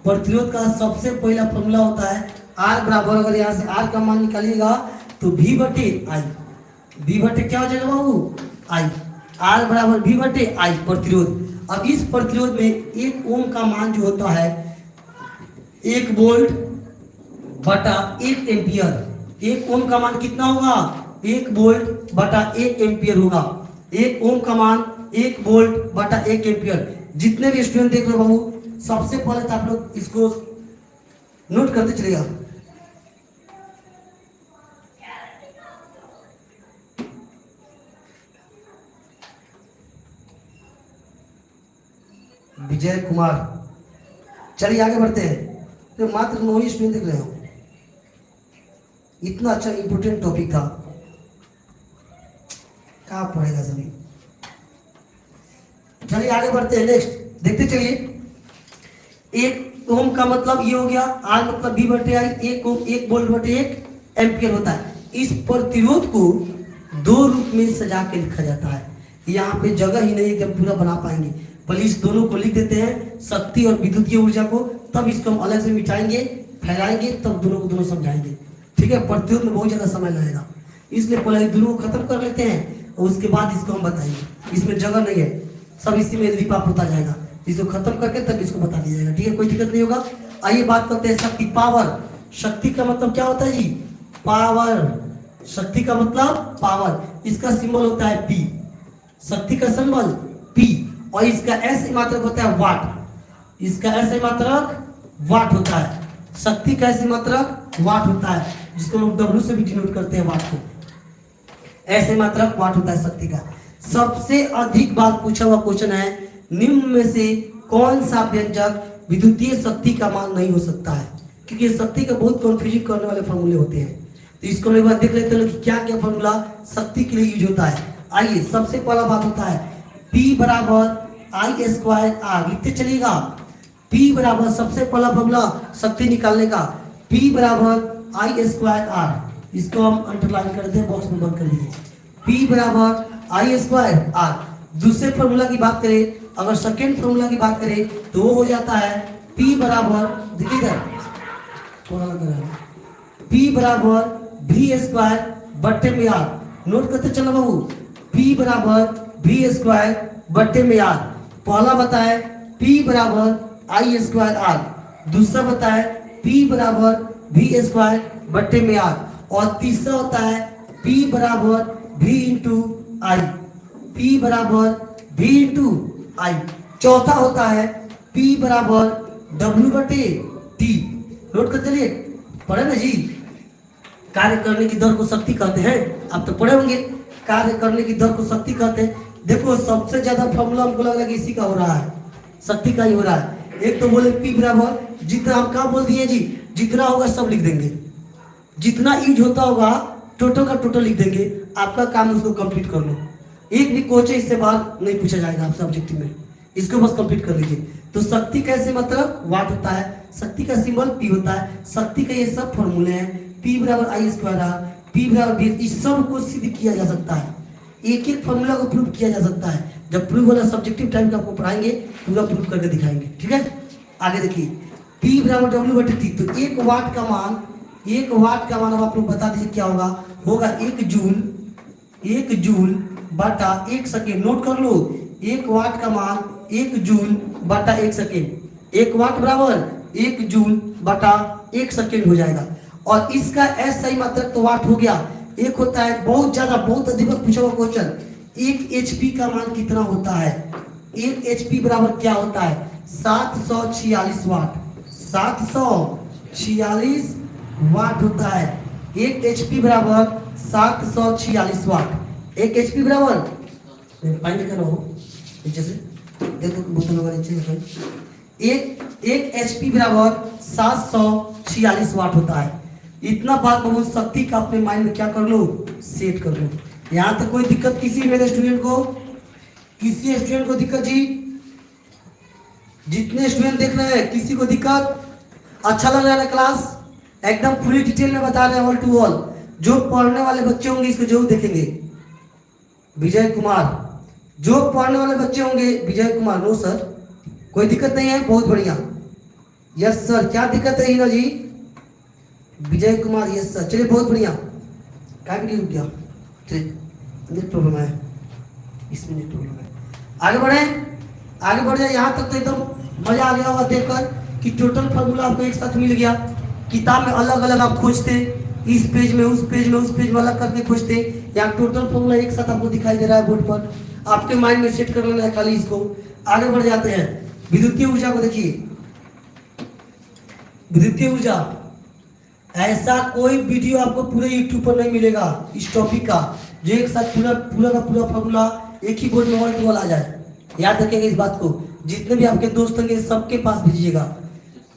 प्रतिरोध का सबसे पहला फॉर्मूला होता है आर बराबर, अगर यहाँ से आर का मान निकालिएगा तो V बटे आई। V बटे क्या हो जाएगा बाबू, आई। आर बराबर V बटे आई प्रतिरोध। अब इस प्रतिरोध में 1 ओम का मान जो होता है 1 वोल्ट बटा 1 एम्पियर। 1 ओम का मान कितना होगा, 1 वोल्ट बटा 1 एम्पियर होगा। 1 ओम का मान 1 वोल्ट बटा 1 एम्पियर। जितने भी स्टूडेंट देख रहे हो बाबू, सबसे पहले तो आप लोग इसको नोट करते चलेगा। विजय कुमार, चलिए आगे बढ़ते हैं। तो मात्र 9 स्टूडेंट देख रहे हो, इतना अच्छा इंपोर्टेंट टॉपिक था, कहाँ पढ़ेगा सभी। चलिए आगे बढ़ते हैं, नेक्स्ट देखते चलिए। 1 ओम का मतलब ये हो गया, आर मतलब V बटे आई। 1 ओम 1 वोल्ट बटे 1 एम्पियर होता है। इस प्रतिरोध को 2 रूप में सजा के लिखा जाता है। यहाँ पे जगह ही नहीं है कि हम पूरा बना पाएंगे, पहले इस दोनों को लिख देते हैं, शक्ति और विद्युतीय ऊर्जा को, तब इसको हम अलग से मिटाएंगे, फैलाएंगे, तब दोनों को दोनों समझाएंगे। ठीक है, प्रतिरोध में बहुत ज्यादा समय लगेगा, इसलिए पहले दोनों को खत्म कर लेते हैं और उसके बाद इसको हम बताएंगे। इसमें जगह नहीं है, सब इसी में लिपा होता जाएगा। इसको खत्म करके तब इसको बता दिया जाएगा। ठीक है, कोई दिक्कत नहीं होगा। आइए बात करते हैं शक्ति, पावर। शक्ति का मतलब क्या होता है जी, पावर। शक्ति का मतलब पावर। इसका सिंबल होता है P। शक्ति का सिंबल P, और इसका ऐसे मात्रक होता है वाट। इसका ऐसे मात्रक वाट होता है। शक्ति का ऐसे मात्रक वाट होता है, जिसको लोग W से भी डिनोट करते हैं वाट को। ऐसे मात्रक वाट होता है शक्ति का। सबसे अधिक बार पूछा हुआ क्वेश्चन है, निम्न में से कौन सा व्यंजक विद्युतीय शक्ति का मान नहीं हो सकता है, क्योंकि शक्ति का बहुत कंफ्यूजिंग करने वाले फॉर्मूले होते हैं। तो इसको हम एक बार देख लेते हैं कि क्या क्या फॉर्मूला शक्ति के लिए यूज होता है। आइए, सबसे पहला बात होता है P बराबर आई स्क्वायर आर। लिखते चलिएगा, P बराबर, सबसे पहला फॉर्मूला शक्ति निकालने का, P बराबर आई स्क्वायर आर। इसको हम अंडरलाइन कर देते हैं, बॉक्स में बंद कर दीजिए। P बराबर आई स्क्वायर आर। दूसरे फॉर्मूला की बात करें, अगर सेकेंड फॉर्मूला की बात करें तो वो हो जाता है P बराबर, देखिए इधर P बराबर V स्क्वायर बट्टे में आर। नोट करते चलो बाबू, P बराबर V स्क्वायर बट्टे में आर। पहला बताए P बराबर आई स्क्वायर आर। दूसरा होता है P बराबर V स्क्वायर बट्टे में R। और तीसरा होता है P बराबर V इंटू आई। P बराबर V इंटू आई। चौथा होता है P बराबर W बटे T। नोट कर चलिए, पढ़े ना जी। कार्य करने की दर को शक्ति कहते हैं, आप तो पढ़े होंगे। कार्य करने की दर को शक्ति कहते हैं। देखो सबसे ज्यादा फॉर्मूला हमको लग रहा है कि इसी का हो रहा है, शक्ति का ही हो रहा है। एक तो बोले P बराबर जितना, हम क्या बोल दिए जी, जितना होगा सब लिख देंगे, जितना यूज होता होगा टोटल का टोटल लिख देंगे। आपका काम उसको कंप्लीट कर लो। एक भी क्वेश्चन इससे बाहर नहीं पूछा जाएगा आपसे ऑब्जेक्टिव में, इसको बस कंप्लीट कर लीजिए। तो शक्ति कैसे मतलब वाट होता है, शक्ति का सिंबल P होता है, शक्ति का ये सब फॉर्मूले हैं। P बराबर आई स्क्वायर आर, P बराबर V, इस सब को सिद्ध किया जा सकता है। एक एक फॉर्मूला को प्रूव किया जा सकता है। जब प्रूव वाला सब्जेक्टिव टाइम का आपको पढ़ाएंगे पूरा प्रूव करके दिखाएंगे, ठीक है। आगे देखिए P बराबर W बटे T। तो एक वाट का मान अब आप लोग बता दीजिए क्या होगा 1 जूल बटा 1 सेकेंड। नोट कर लो, 1 वाट का मान 1 जूल बटा 1 सेकेंड। 1 वाट बराबर 1 जूल बटा 1 सेकेंड हो जाएगा। और इसका SI मात्रक तो वाट हो गया। एक होता है बहुत ज्यादा, बहुत अधिक पूछा हुआ क्वेश्चन, 1 HP का मान कितना होता है। 1 HP बराबर क्या होता है 746 वाट। 746 वाट होता है। 1 HP बराबर 746 वाट। 1 HP बराबर फाइंड करो नीचे से, देखो बोतल होगा नीचे। एक HP बराबर 746 वाट होता है। इतना बात बहुत शक्ति का अपने माइंड में क्या कर लो, सेट कर लो। यहाँ तक कोई दिक्कत किसी मेरे स्टूडेंट को, किसी स्टूडेंट को दिक्कत जी? जितने स्टूडेंट देख रहे हैं किसी को दिक्कत? अच्छा लग रहा है ना क्लास? एकदम पूरी डिटेल में बता रहे हैं ऑल टू ऑल। जो पढ़ने वाले बच्चे होंगे इसको जरूर देखेंगे। विजय कुमार, जो पढ़ने वाले बच्चे होंगे विजय कुमार, नो सर कोई दिक्कत नहीं है, बहुत बढ़िया। यस सर, क्या दिक्कत है हीरा जी? विजय कुमार, यस सर, चलिए बहुत बढ़िया। क्या रुक गया, चलिए नेट प्रॉब्लम है, इसमें नेट प्रॉब्लम है। आगे बढ़े जाए। यहाँ तक तो एकदम मजा आ गया होगा देखकर कि टोटल फार्मूला आपको एक साथ मिल गया। किताब में अलग अलग आप खोजते, इस पेज में उस पेज में अलग करके खोजते, यहाँ टोटल फार्मूला एक साथ आपको दिखाई दे रहा है बोर्ड पर। आपके माइंड में सेट कर लेना है खाली इसको। आगे बढ़ जाते हैं। विद्युतीय ऊर्जा को देखिए। विद्युतीय ऊर्जा, ऐसा कोई वीडियो आपको पूरे यूट्यूब पर नहीं मिलेगा इस टॉपिक का जो एक साथ पूरा का पूरा फार्मूला एक ही बोर्ड में ऑल टू ऑल आ जाए। याद रखिएगा इस बात को। जितने भी आपके दोस्त होंगे सबके पास भेजिएगा।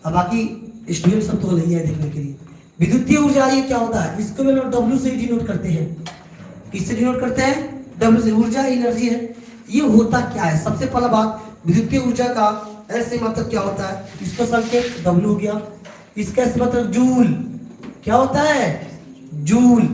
अब बाकी स्टूडेंट सब तो नहीं है देखने के लिए। विद्युतीय ऊर्जा ये क्या होता है, इसको हम लोग W से डिनोट करते हैं। किससे डिनोट करते हैं? W से। ऊर्जा एनर्जी है। ये होता क्या है? सबसे पहला बात, विद्युतीय ऊर्जा का ऐसे मतलब क्या होता है, इसका संकेत W हो गया। इसका ऐसे मतलब जूल, क्या होता है? जूल।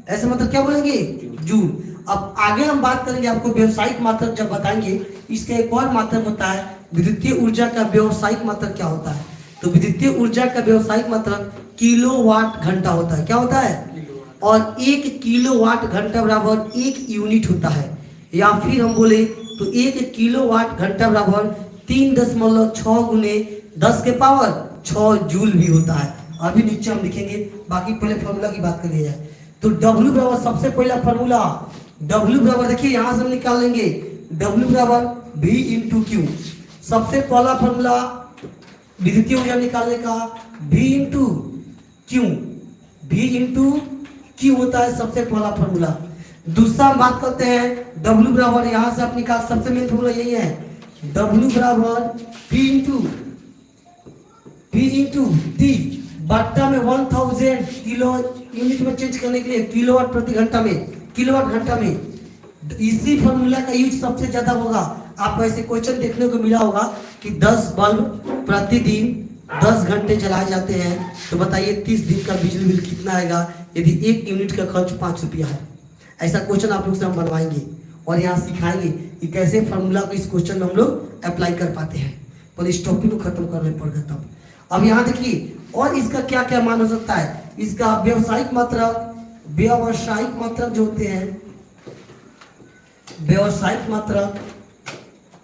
ऐसे मतलब क्या बोलेंगे? जूल। अब आगे हम बात करेंगे, आपको व्यावसायिक मात्रक जब बताएंगे, इसका एक और मात्रक होता है विद्युतीय ऊर्जा का व्यावसायिक मात्रक क्या होता है। तो विद्युतीय ऊर्जा का व्यावसायिक मात्रक किलोवाट घंटा होता है। क्या होता है? और 1 किलोवाट घंटा बराबर 1 यूनिट होता है। या फिर हम बोले तो 1 किलोवाट घंटा बराबर 3.6 गुने 10 के पावर 6 जूल भी होता है। अभी नीचे हम लिखेंगे, बाकी पहले फॉर्मूला की बात कर लिया जाए। तो W बराबर सबसे पहला फॉर्मूला, W बराबर देखिए यहाँ से हम निकाल लेंगे W बराबर V इंटू क्यू। सबसे पहला फॉर्मूला विद्युतीय ऊर्जा निकालने का V into Q. V into Q होता है सबसे पहला फॉर्मूला। दूसरा बात करते हैं W बराबर, यहाँ से आप निकाल, सबसे मेन फॉर्मूला यही है W बराबर V इंटू T बट्टा में 1000 किलो यूनिट में चेंज करने के लिए किलोवाट प्रति घंटा में, किलोवाट घंटा में। इसी फॉर्मूला का यूज सबसे ज्यादा होगा। आपको ऐसे क्वेश्चन देखने को मिला होगा कि 10 बल्ब प्रतिदिन 10 घंटे चलाए जाते हैं, तो बताइए 30 दिन का बिजली बिल कितना आएगा यदि 1 यूनिट का खर्च 5 रुपया है। ऐसा क्वेश्चन आप लोग से हम बनवाएंगे और यहाँ सिखाएंगे कि कैसे फॉर्मूला को इस क्वेश्चन में हम लोग अप्लाई कर पाते हैं। पर इस टॉपिक को खत्म करने पड़ेगा तब। अब यहाँ देखिए और इसका क्या क्या मान हो सकता है। इसका व्यावसायिक मात्रक जो होते हैं, व्यावसायिक मात्रक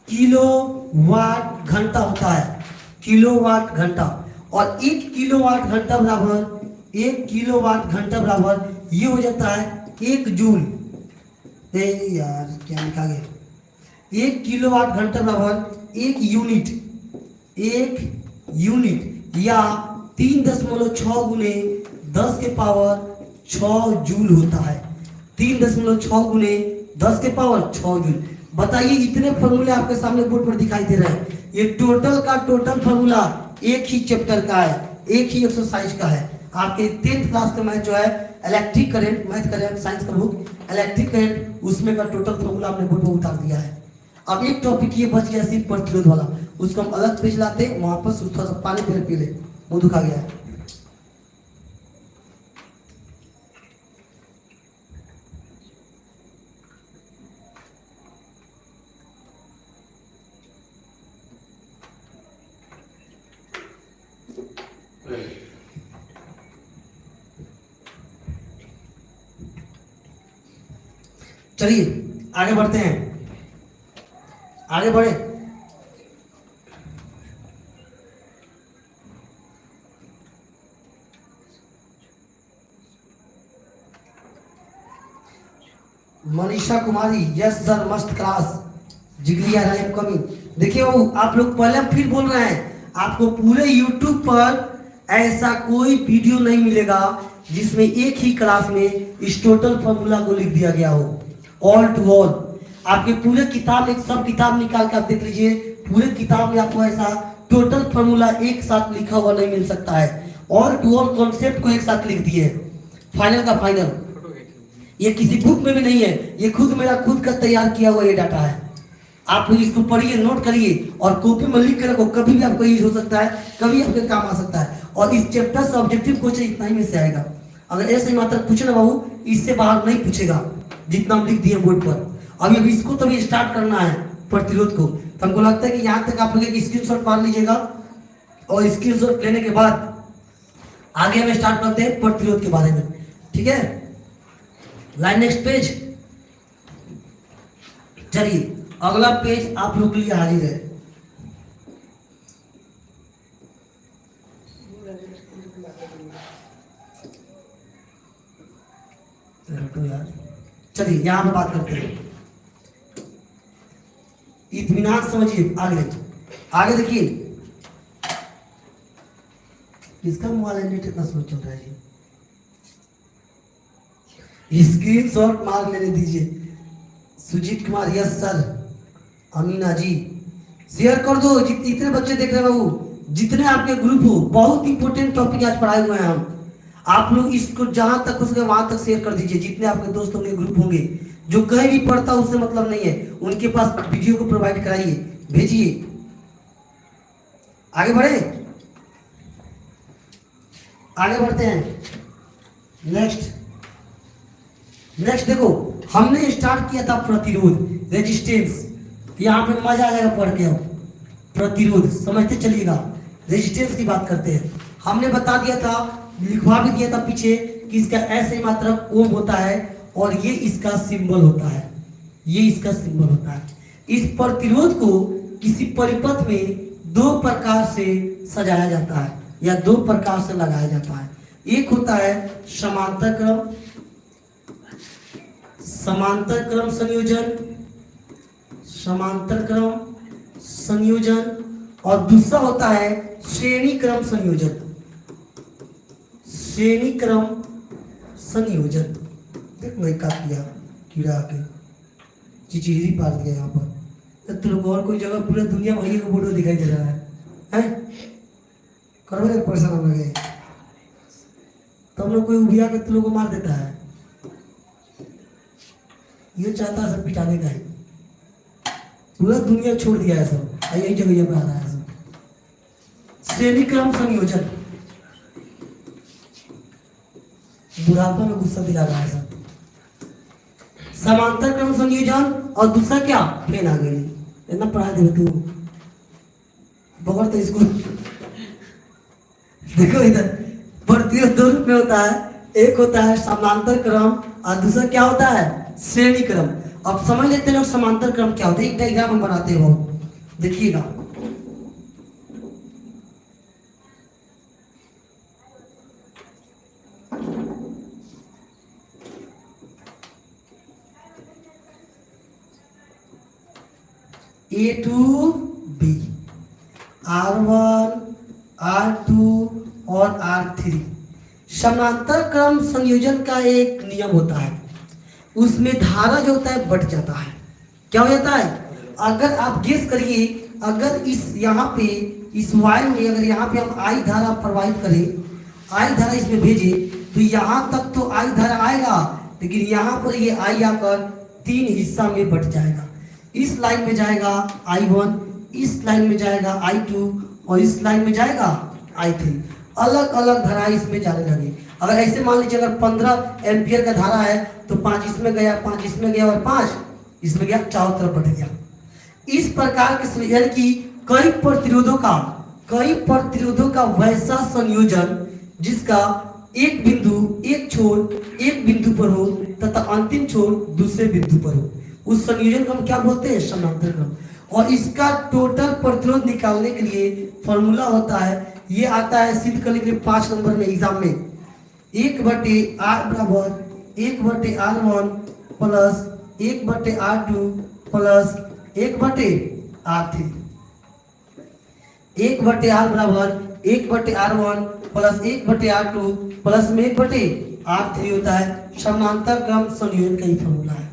किलोवाट घंटा होता है। किलोवाट घंटा। और 1 किलोवाट घंटा बराबर ये हो जाता है 1 जूल। यार क्या लिखा गया, 1 किलोवाट घंटा बराबर 1 यूनिट या 3.6 गुने 10 के पावर 6 जूल होता है। 3.6 गुने 10 के पावर 6 जूल। बताइए इतने फॉर्मूले आपके सामने बोर्ड पर दिखाई दे रहे हैं। ये टोटल का टोटल फॉर्मूला एक ही चैप्टर का है, एक ही एक्सरसाइज का है। आपके 10th क्लास का मैथ जो है electric current, math current science का बुक इलेक्ट्रिक करंट, उसमें का टोटल फॉर्मूला हमने बोर्ड पर उतार दिया है। अब एक टॉपिक ये बच गया सिर्फ प्रतिरोध वाला, उसको हम अलग पेज लाते, वहां पर थोड़ा सा पानी पी ले, मुंह दुखा गया है। चलिए आगे बढ़ते हैं, आगे बढ़े। Manisha Kumari, yes sir must class, जिगरी आई एम कमिंग। देखिए वो आप लोग पहले फिर बोल रहे हैं, आपको पूरे YouTube पर ऐसा कोई वीडियो नहीं मिलेगा जिसमें एक ही क्लास में इस टोटल फॉर्मूला को लिख दिया गया हो, ऑल टू ऑल। आपके पूरे किताब, एक सब किताब निकाल कर आप देख लीजिए, पूरे किताब में आपको ऐसा टोटल फॉर्मूला एक साथ लिखा हुआ नहीं मिल सकता है। ऑल टू ऑल कॉन्सेप्ट को एक साथ लिख दिए, फाइनल का फाइनल। ये किसी बुक में भी नहीं है, ये मेरा खुद का तैयार किया हुआ ये डाटा है। आप लोग इसको पढ़िए, नोट करिए और कॉपी में लिख कर रखो, कभी भी आपको यूज हो सकता है, कभी आपके काम आ सकता है। और इस चैप्टर से ऑब्जेक्टिव क्वेश्चन इतना ही में से आएगा। अगर ऐसे ही मात्रा पूछे ना बाबू, इससे बाहर नहीं पूछेगा जितना हम लिख दिए बोर्ड पर। अभी इसको तो भी स्टार्ट करना है प्रतिरोध को, तो हमको लगता है कि यहाँ तक आप लोग एक स्क्रीनशॉट मार लीजिएगा और स्क्रीनशॉट लेने के बाद आगे हम स्टार्ट करते हैं प्रतिरोध के बारे में। ठीक है, लाइन नेक्स्ट पेज। चलिए अगला पेज आप लोग के लिए हाजिर है। चलिए यहां पर बात करते हैं, इत्मीनान समझिए। आगे देखिए, किसका मोबाइल नेट इतना स्लो चल रहा है जी? स्क्रीन शॉट मार लेने दीजिए। Sujit Kumar, yes sir. Amina ji, share कर दो, इतने बच्चे देख रहे हैं बाबू, जितने आपके ग्रुप हो। बहुत इंपॉर्टेंट टॉपिक आज पढ़ाए हुए हैं हम। आप लोग इसको जहां तक हो सके वहां तक शेयर कर दीजिए, जितने आपके दोस्त होंगे, ग्रुप होंगे। जो कहीं भी पढ़ता उससे मतलब नहीं है, उनके पास वीडियो को प्रोवाइड कराइए, भेजिए। आगे बढ़े, आगे बढ़ते हैं। नेक्स्ट देखो, हमने स्टार्ट किया था प्रतिरोध, रेजिस्टेंस। यहाँ पे मजा आ जाएगा पढ़ के। अब प्रतिरोध समझते चलिएगा, रेजिस्टेंस की बात करते हैं। हमने बता दिया था, लिखवा भी दिया था पीछे कि इसका ऐसे मात्रक ओम होता है और ये इसका सिंबल होता है, ये इसका सिंबल होता है। इस प्रतिरोध को किसी परिपथ में दो प्रकार से सजाया जाता है या दो प्रकार से लगाया जाता है। एक होता है समांतर क्रम संयोजन, और दूसरा होता है श्रेणी क्रम संयोजन। देख मैं काट दिया कीड़ा आके, चिचिरी पार दिया यहाँ पर। तुम लोग और कोई जगह पूरा दुनिया भैया का फोटो दिखाई दे रहा है? करो एक परेशान हो गए, तो हम लोग कोई उबिया के तुम लोग को मार देता है। ये चाहता है सब पिटाने का ही, पूरा दुनिया छोड़ दिया है सब, यही जगह पे आ रहा है सब। श्रेणी क्रम संयोजन, बुढ़ापा में गुस्सा दिला रहा है सब। समांतर क्रम संयोजन और दूसरा क्या, फेन आ गई। इतना पढ़ा दे तू पकड़ते इसको। देखो इधर प्रतिरोध दो रूप में होता है, एक होता है समांतर क्रम और दूसरा क्या होता है, श्रेणी क्रम। अब समझ लेते हैं लोग समांतर क्रम क्या होता है। एक डायग्राम हम बनाते हैं, वो देखिएगा। A2B, R1, R2 और R3। समांतर क्रम संयोजन का एक नियम होता है, उसमें धारा जो होता है बढ़ जाता है। क्या हो जाता है? अगर आप गेस करिए, अगर इस यहाँ पे इस वायर में अगर यहाँ पे हम आई धारा प्रवाहित करें, आई धारा इसमें भेजे, तो यहाँ तक तो आई धारा आएगा, लेकिन यहाँ पर ये आई आकर 3 हिस्सा में बट जाएगा। इस लाइन में जाएगा I1, इस लाइन में जाएगा I2 और इस लाइन में जाएगा I3। अलग अलग धारा इसमें जाने लगे। अगर ऐसे मान लीजिए अगर 15 एम्पियर का धारा है तो 5 इसमें गया, 5 इसमें गया और 5 इसमें गया, चारों तरफ बढ़ गया। इस प्रकार के संयोजन की कई प्रतिरोधों का वैसा संयोजन जिसका एक बिंदु एक छोर एक बिंदु पर हो तथा अंतिम छोर दूसरे बिंदु पर हो, उस संयोजन को हम क्या बोलते हैं? समांतर क्रम। और इसका टोटल प्रतिरोध निकालने के लिए फॉर्मूला होता है, ये आता है सिद्ध करने के लिए 5 नंबर में एग्जाम में, 1/r बराबर 1/r1 plus 1/r2 plus 1/r3। 1/r बराबर 1/r1 प्लस 1/r2 प्लस में 1/r3 होता है। समांतर क्रम संयोजन का ही फॉर्मूला है।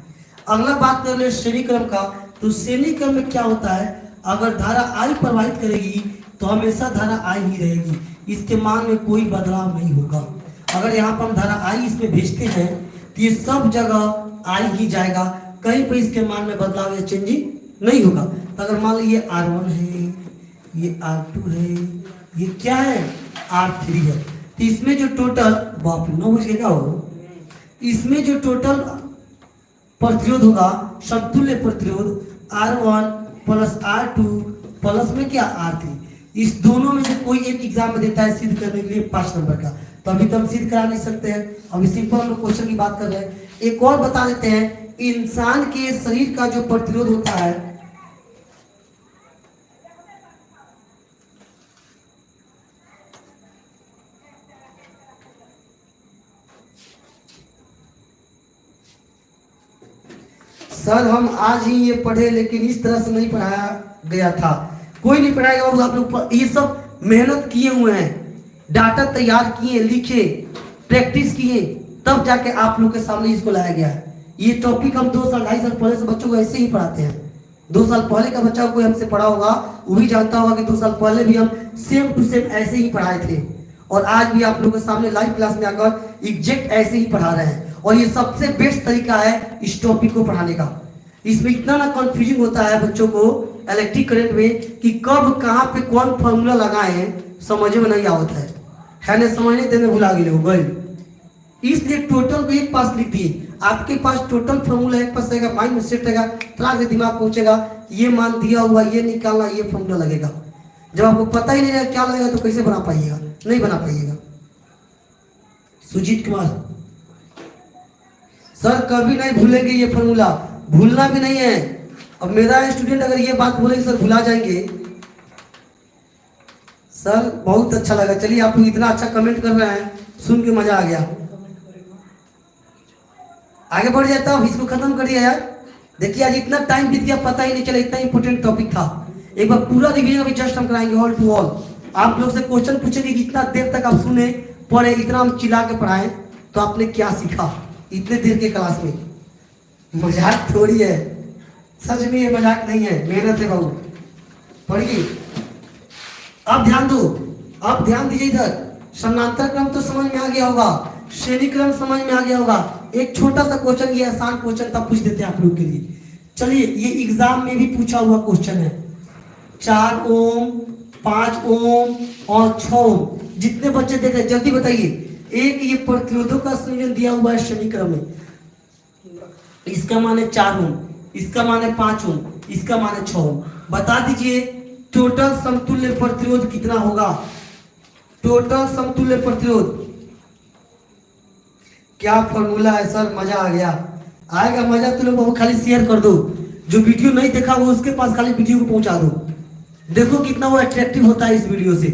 अगला बात कर ले श्रेणी क्रम का, तो श्रेणी क्रम में क्या होता है? अगर धारा I प्रवाहित करेगी तो हमेशा धारा I ही रहेगी, इसके मान में कोई बदलाव नहीं होगा। अगर यहाँ पर हम धारा I इसमें भेजते हैं तो ये सब जगह I ही जाएगा, कहीं पर इसके मान में बदलाव या चेंजिंग नहीं होगा। तो अगर मान लीजिए R1 है, ये R2 है, ये क्या है? R3 है, तो इसमें जो टोटल 9 बज गया हो, इसमें जो टोटल प्रतिरोध होगा समतुल्य प्रतिरोध R1 प्लस R2 प्लस में क्या R3, इस दोनों में से कोई एक एग्जाम में देता है सिद्ध करने के लिए 5 नंबर का। तो अभी तो हम सिद्ध करा नहीं सकते हैं, अभी सिंपल हम लोग क्वेश्चन की बात कर रहे हैं। एक और बता देते हैं, इंसान के शरीर का जो प्रतिरोध होता है सर, हम आज ही ये पढ़े लेकिन इस तरह से नहीं पढ़ाया गया था। कोई नहीं पढ़ाएगा बाबू, आप लोग ये सब मेहनत किए हुए हैं, डाटा तैयार किए, लिखे, प्रैक्टिस किए, तब जाके आप लोग के सामने इसको लाया गया है। ये टॉपिक हम 2 साल 2.5 साल पहले से बच्चों को ऐसे ही पढ़ाते हैं। 2 साल पहले का बच्चा कोई हमसे पढ़ा होगा, वो भी जानता होगा कि 2 साल पहले भी हम सेम टू सेम ऐसे ही पढ़ाए थे, और आज भी आप लोगों के सामने लाइव क्लास में आकर एग्जैक्ट ऐसे ही पढ़ा रहे हैं। और ये सबसे बेस्ट तरीका है इस टॉपिक को पढ़ाने का। इसमें इतना ना कंफ्यूजिंग होता है बच्चों को इलेक्ट्रिक करंट में कि कब कहाँ पे कौन फॉर्मूला लगाए हैं, समझ में नहीं आवता है ना, समझने देने भुला गए। इसलिए टोटल को एक पास लिख दिए, आपके पास टोटल फॉर्मूला एक पास रहेगा, माइंड में सेट रहेगा, थोड़ा से दिमाग पहुंचेगा, ये मान दिया हुआ, ये निकालना, ये फॉर्मूला लगेगा। जब आपको पता ही नहीं रहेगा क्या लगेगा तो कैसे बना पाइएगा? नहीं बना पाइएगा। सुजीत कुमार सर, कभी नहीं भूलेंगे ये फॉर्मूला, भूलना भी नहीं है। अब मेरा स्टूडेंट अगर ये बात बोले सर भुला जाएंगे, सर बहुत अच्छा लगा। चलिए, आप लोग इतना अच्छा कमेंट कर रहे हैं, सुन के मजा आ गया। आगे बढ़ जाता हूँ, इसको खत्म करिए यार। देखिए आज इतना टाइम बीत गया, पता ही नहीं चला, इतना इंपॉर्टेंट टॉपिक था। एक बार पूरा रिवीजन अभी जस्ट हम कराएंगे ऑल टू ऑल। आप लोग से क्वेश्चन पूछेंगे कि इतना देर तक आप सुने, पढ़े, इतना हम चिल्ला के पढ़ाएं, तो आपने क्या सीखा इतने देर के क्लास में? मजाक थोड़ी है, सच में ये मजाक नहीं है, मेहनत है बाबू, पढ़िए। अब ध्यान दो, अब ध्यान दीजिए इधर। समानांतर क्रम तो समझ में आ गया होगा, श्रेणी क्रम समझ में आ गया होगा। एक छोटा सा क्वेश्चन, ये आसान क्वेश्चन था, पूछ देते हैं आप लोग के लिए। चलिए, ये एग्जाम में भी पूछा हुआ क्वेश्चन है। 4 ओम, 5 ओम और 6 ओम, जितने बच्चे देख रहे हैं जल्दी बताइए। एक ये प्रतिरोधों का संयोजन दिया हुआ है श्रेणी क्रम में, इसका मान है 4 ओम, इसका मान है 5 ओम, इसका मान है 6 ओम। बता दीजिए टोटल समतुल्य प्रतिरोध कितना होगा? टोटल समतुल्य प्रतिरोध क्या फॉर्मूला है? सर मजा आ गया, आएगा मजा तो लोग खाली शेयर कर दो, जो वीडियो नहीं देखा वो उसके पास खाली वीडियो को पहुंचा दो। देखो कितना वो अट्रैक्टिव होता है इस वीडियो से।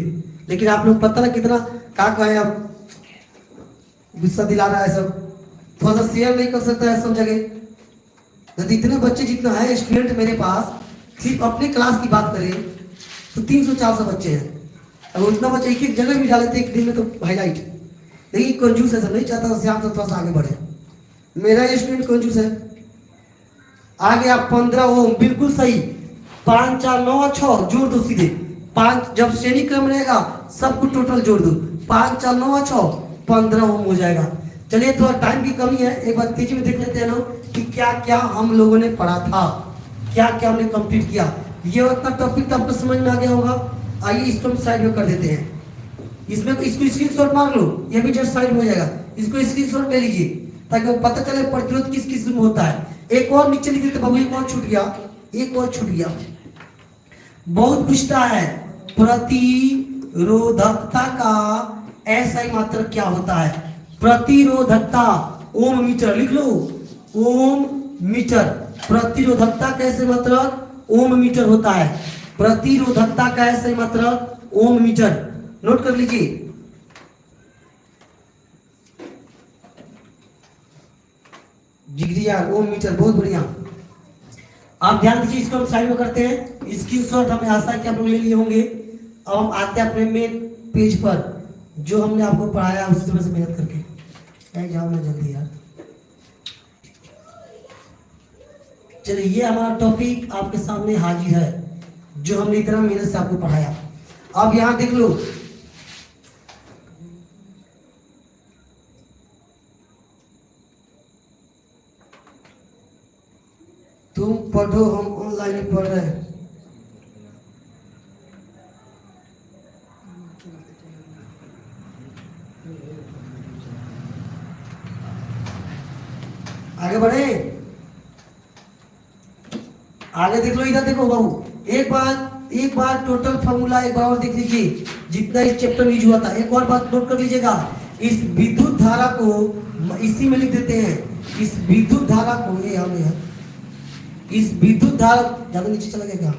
लेकिन आप लोग पता ना कितना क्या कहें, अब गुस्सा दिला रहा है सब, थोड़ा सा शेयर नहीं कर सकता है सब जगह। यदि इतने बच्चे जितना है स्टूडेंट मेरे पास, सिर्फ अपने क्लास की बात करें तो 300-400 बच्चे हैं। अब उतना बच्चे एक एक जगह भी डाले थे एक दिन में तो हाईलाइट। देखिए कंजूस है, सब नहीं चाहता श्याम से थोड़ा सा आगे बढ़े। मेरा स्टूडेंट कंजूस है। आ गया 15 ओम, बिल्कुल सही। 5 4 9 6 जोड़ दो सीधे। 5 जब श्रेणी क्रम रहेगा सबको टोटल जोड़ दो। 5 4 9 6 15 ओम हो जाएगा। चलिए थोड़ा टाइम की कमी है, एक बार तेजी में देख लेते हैं लोग कि क्या क्या हम लोगों ने पढ़ा था, क्या क्या हमने कंप्लीट किया। ये उतना टॉपिक तो आपको समझ में आ गया होगा। आइए इसको हम साइड में कर देते हैं। इसमें इसको स्क्रीनशॉट मार लो, ये भी जस्ट साइड में हो जाएगा। इसको स्क्रीनशॉट ले लीजिए ताकि वो पता चले प्रतिरोध किस किस में होता है। एक और नीचे लिख देते बाबू, एक और छूट गया, एक और छूट गया। बहुत पूछता है प्रतिरोधकता का एसआई मात्रक क्या होता है। प्रतिरोधकता ओम मीटर लिख लो, ओम मीटर। प्रतिरोधकता कैसे मात्रक ओम मीटर होता है। प्रतिरोधकता का ऐसे मात्रक ओम मीटर, नोट कर लीजिए। जिग्रिया ओम मीटर, बहुत बढ़िया। आप ध्यान दीजिए, इसको हम साइड में करते हैं। स्क्रीनशॉट हमें आशा है कि आप लोग ले लिए होंगे। अब हम आते हैं अपने मेन पेज पर, जो हमने आपको पढ़ाया उसी तरह से मेहनत करके। जाओ ना जल्दी यार। चलिए ये हमारा टॉपिक आपके सामने हाजिर है, जो हमने इतना मेहनत से आपको पढ़ाया। अब यहां देख लो, तुम पढ़ो हम ऑनलाइन पढ़ रहे हैं। आगे बढ़े, आगे देख लो, इधर देखो बाबू। एक बार टोटल फॉर्मूला एक बार और देख लीजिए, जितना इस चैप्टर में यूज हुआ था। एक और बात नोट कर लीजिएगा, इस विद्युत धारा को इसी में लिख देते हैं। इस विद्युत धारा को ये हम है, इस विद्युत धारा ज्यादा नीचे चला गया क्या?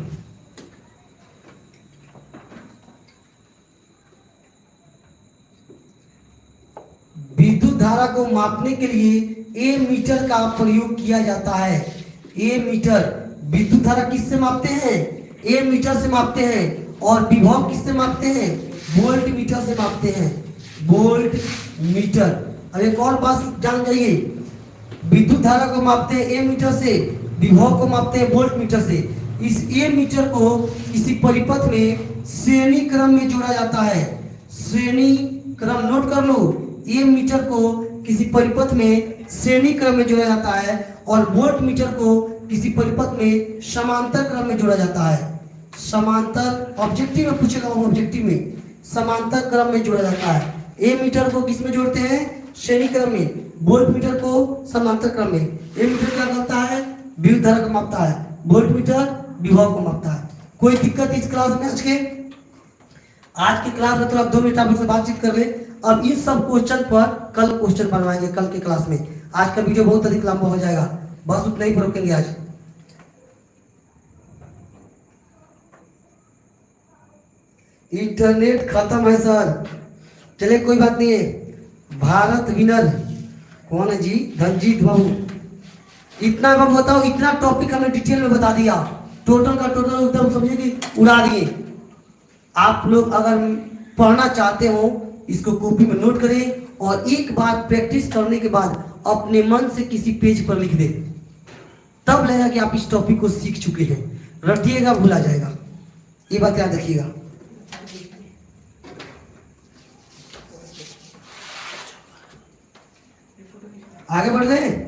विद्युत धारा को मापने के लिए ए मीटर का प्रयोग किया जाता है। ए मीटर, विद्युत धारा किससे मापते हैं? ए मीटर से मापते हैं। और विभव किससे मापते हैं? वोल्ट मीटर से मापते हैं, वोल्ट मीटर। अब एक और बात जान जाइए, विद्युत धारा को मापते हैं ए मीटर से, विभव को मापते हैं वोल्ट मीटर से। इस ए मीटर को किसी परिपथ में श्रेणी क्रम में जोड़ा जाता है। श्रेणी क्रम नोट कर लो, ए मीटर को किसी परिपथ में श्रेणी क्रम में जोड़ा जाता है और वोल्ट मीटर को किसी परिपथ में समांतर क्रम में जोड़ा जाता है। समांतर, ऑब्जेक्टिव में पूछेगा, ऑब्जेक्टिव में समांतर क्रम में जोड़ा जाता है। ए मीटर को किस में जोड़ते हैं? श्रेणी क्रम में। वोल्ट मीटर को समांतर क्रम में। ए मीटर क्या करता है? विद्युत धारा को मापता है। वोल्ट मीटर विभव को मापता है। कोई दिक्कत इस क्लास में? आज की क्लास में तो आप 2 मिनट आप से बातचीत कर ले। अब इन सब क्वेश्चन पर कल क्वेश्चन बनवाएंगे, कल के क्लास में। आज का वीडियो बहुत अधिक लंबा हो जाएगा, बस उतना ही पर रोकेंगे आज। इंटरनेट खत्म है सर, चले कोई बात नहीं है। भारत विनर कौन है जी? धनजीत बाबू। इतना बाबू बताओ, इतना टॉपिक हमने डिटेल में बता दिया, टोटल का टोटल एकदम समझिए कि उड़ा दिए। आप लोग अगर पढ़ना चाहते हो इसको कॉपी में नोट करें और एक बार प्रैक्टिस करने के बाद अपने मन से किसी पेज पर लिख दें, तब लगेगा कि आप इस टॉपिक को सीख चुके हैं। रटिएगा भूला जाएगा, ये बात याद रखिएगा। आगे बढ़ रहे हैं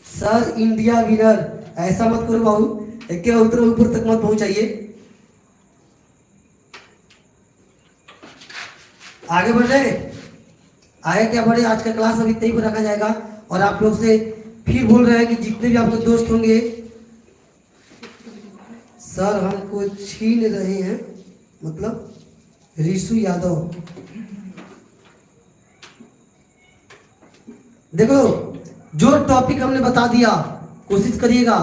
सर। इंडिया विनर, ऐसा मत करो बाबू, एक ऊपर तक मत पहुंचाइए। आगे बढ़ रहे, आगे क्या बढ़े। आज का क्लास अभी तय पर रखा जाएगा और आप लोग से फिर बोल रहे हैं कि जितने भी आप लोग दोस्त होंगे, सर हमको छीन रहे हैं, मतलब ऋषु यादव। देखो जो टॉपिक हमने बता दिया, कोशिश करिएगा।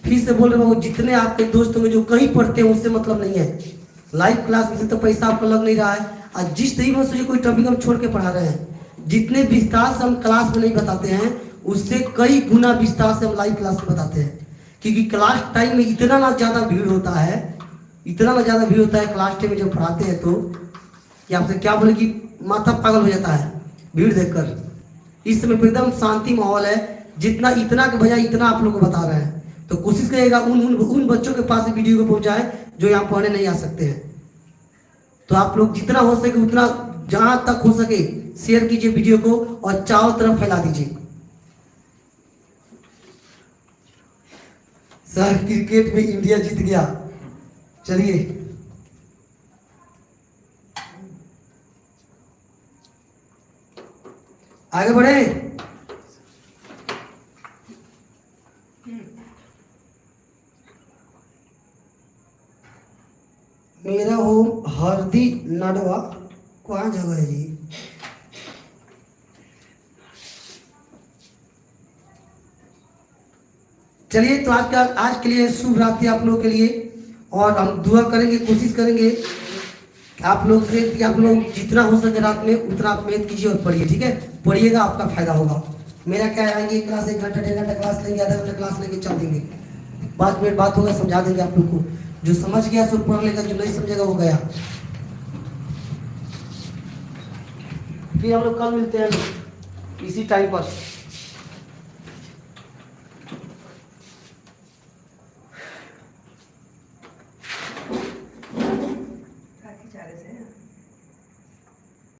फिर से बोल रहे हो, जितने आपके दोस्त होंगे जो कहीं पढ़ते हैं उससे मतलब नहीं है। लाइव क्लास में से तो पैसा आपको लग नहीं रहा है। और जिस तरीके से कोई टॉपिक हम छोड़ के पढ़ा रहे हैं, जितने विस्तार से हम क्लास में नहीं बताते हैं, उससे कई गुना विस्तार से हम लाइव क्लास में बताते हैं। क्योंकि क्लास टाइम में इतना ना ज़्यादा भीड़ होता है, इतना ना ज़्यादा भीड़ होता है क्लास टाइम में जब पढ़ाते हैं तो कि आपसे क्या बोले कि माथा पागल हो जाता है भीड़ देखकर। इस समय पे एकदम शांति माहौल है, जितना इतना के बजाय इतना आप लोग को बता रहे हैं। तो कोशिश करिएगा उन बच्चों के पास वीडियो को पहुंचाए जो यहाँ पढ़ने नहीं आ सकते हैं। तो आप लोग जितना हो सके उतना जहां तक हो सके शेयर कीजिए वीडियो को और चारों तरफ फैला दीजिए। सर क्रिकेट में इंडिया जीत गया। चलिए आगे बढ़े। मेरा होम हरदी नाडवा कहाँ जगह है जी? चलिए तो आज के लिए शुभ रात्रि आप लोगों के लिए। और हम दुआ करेंगे, कोशिश करेंगे कि आप लोग से कि आप लोग जितना हो सके रात में उतना आप मेहनत कीजिए और पढ़िए। ठीक है, पढ़िएगा, आपका फायदा होगा। मेरा क्या आएंगे क्लास 1 घंटा 1.5 घंटा क्लास लेंगे, आधा घंटा क्लास लेके चल देंगे। बाद में बात होगा, समझा देंगे आप लोग को। जो समझ गया सो पढ़ लेगा, जो नहीं समझेगा वो गया। फिर हम लोग कल मिलते हैं इसी टाइम पर।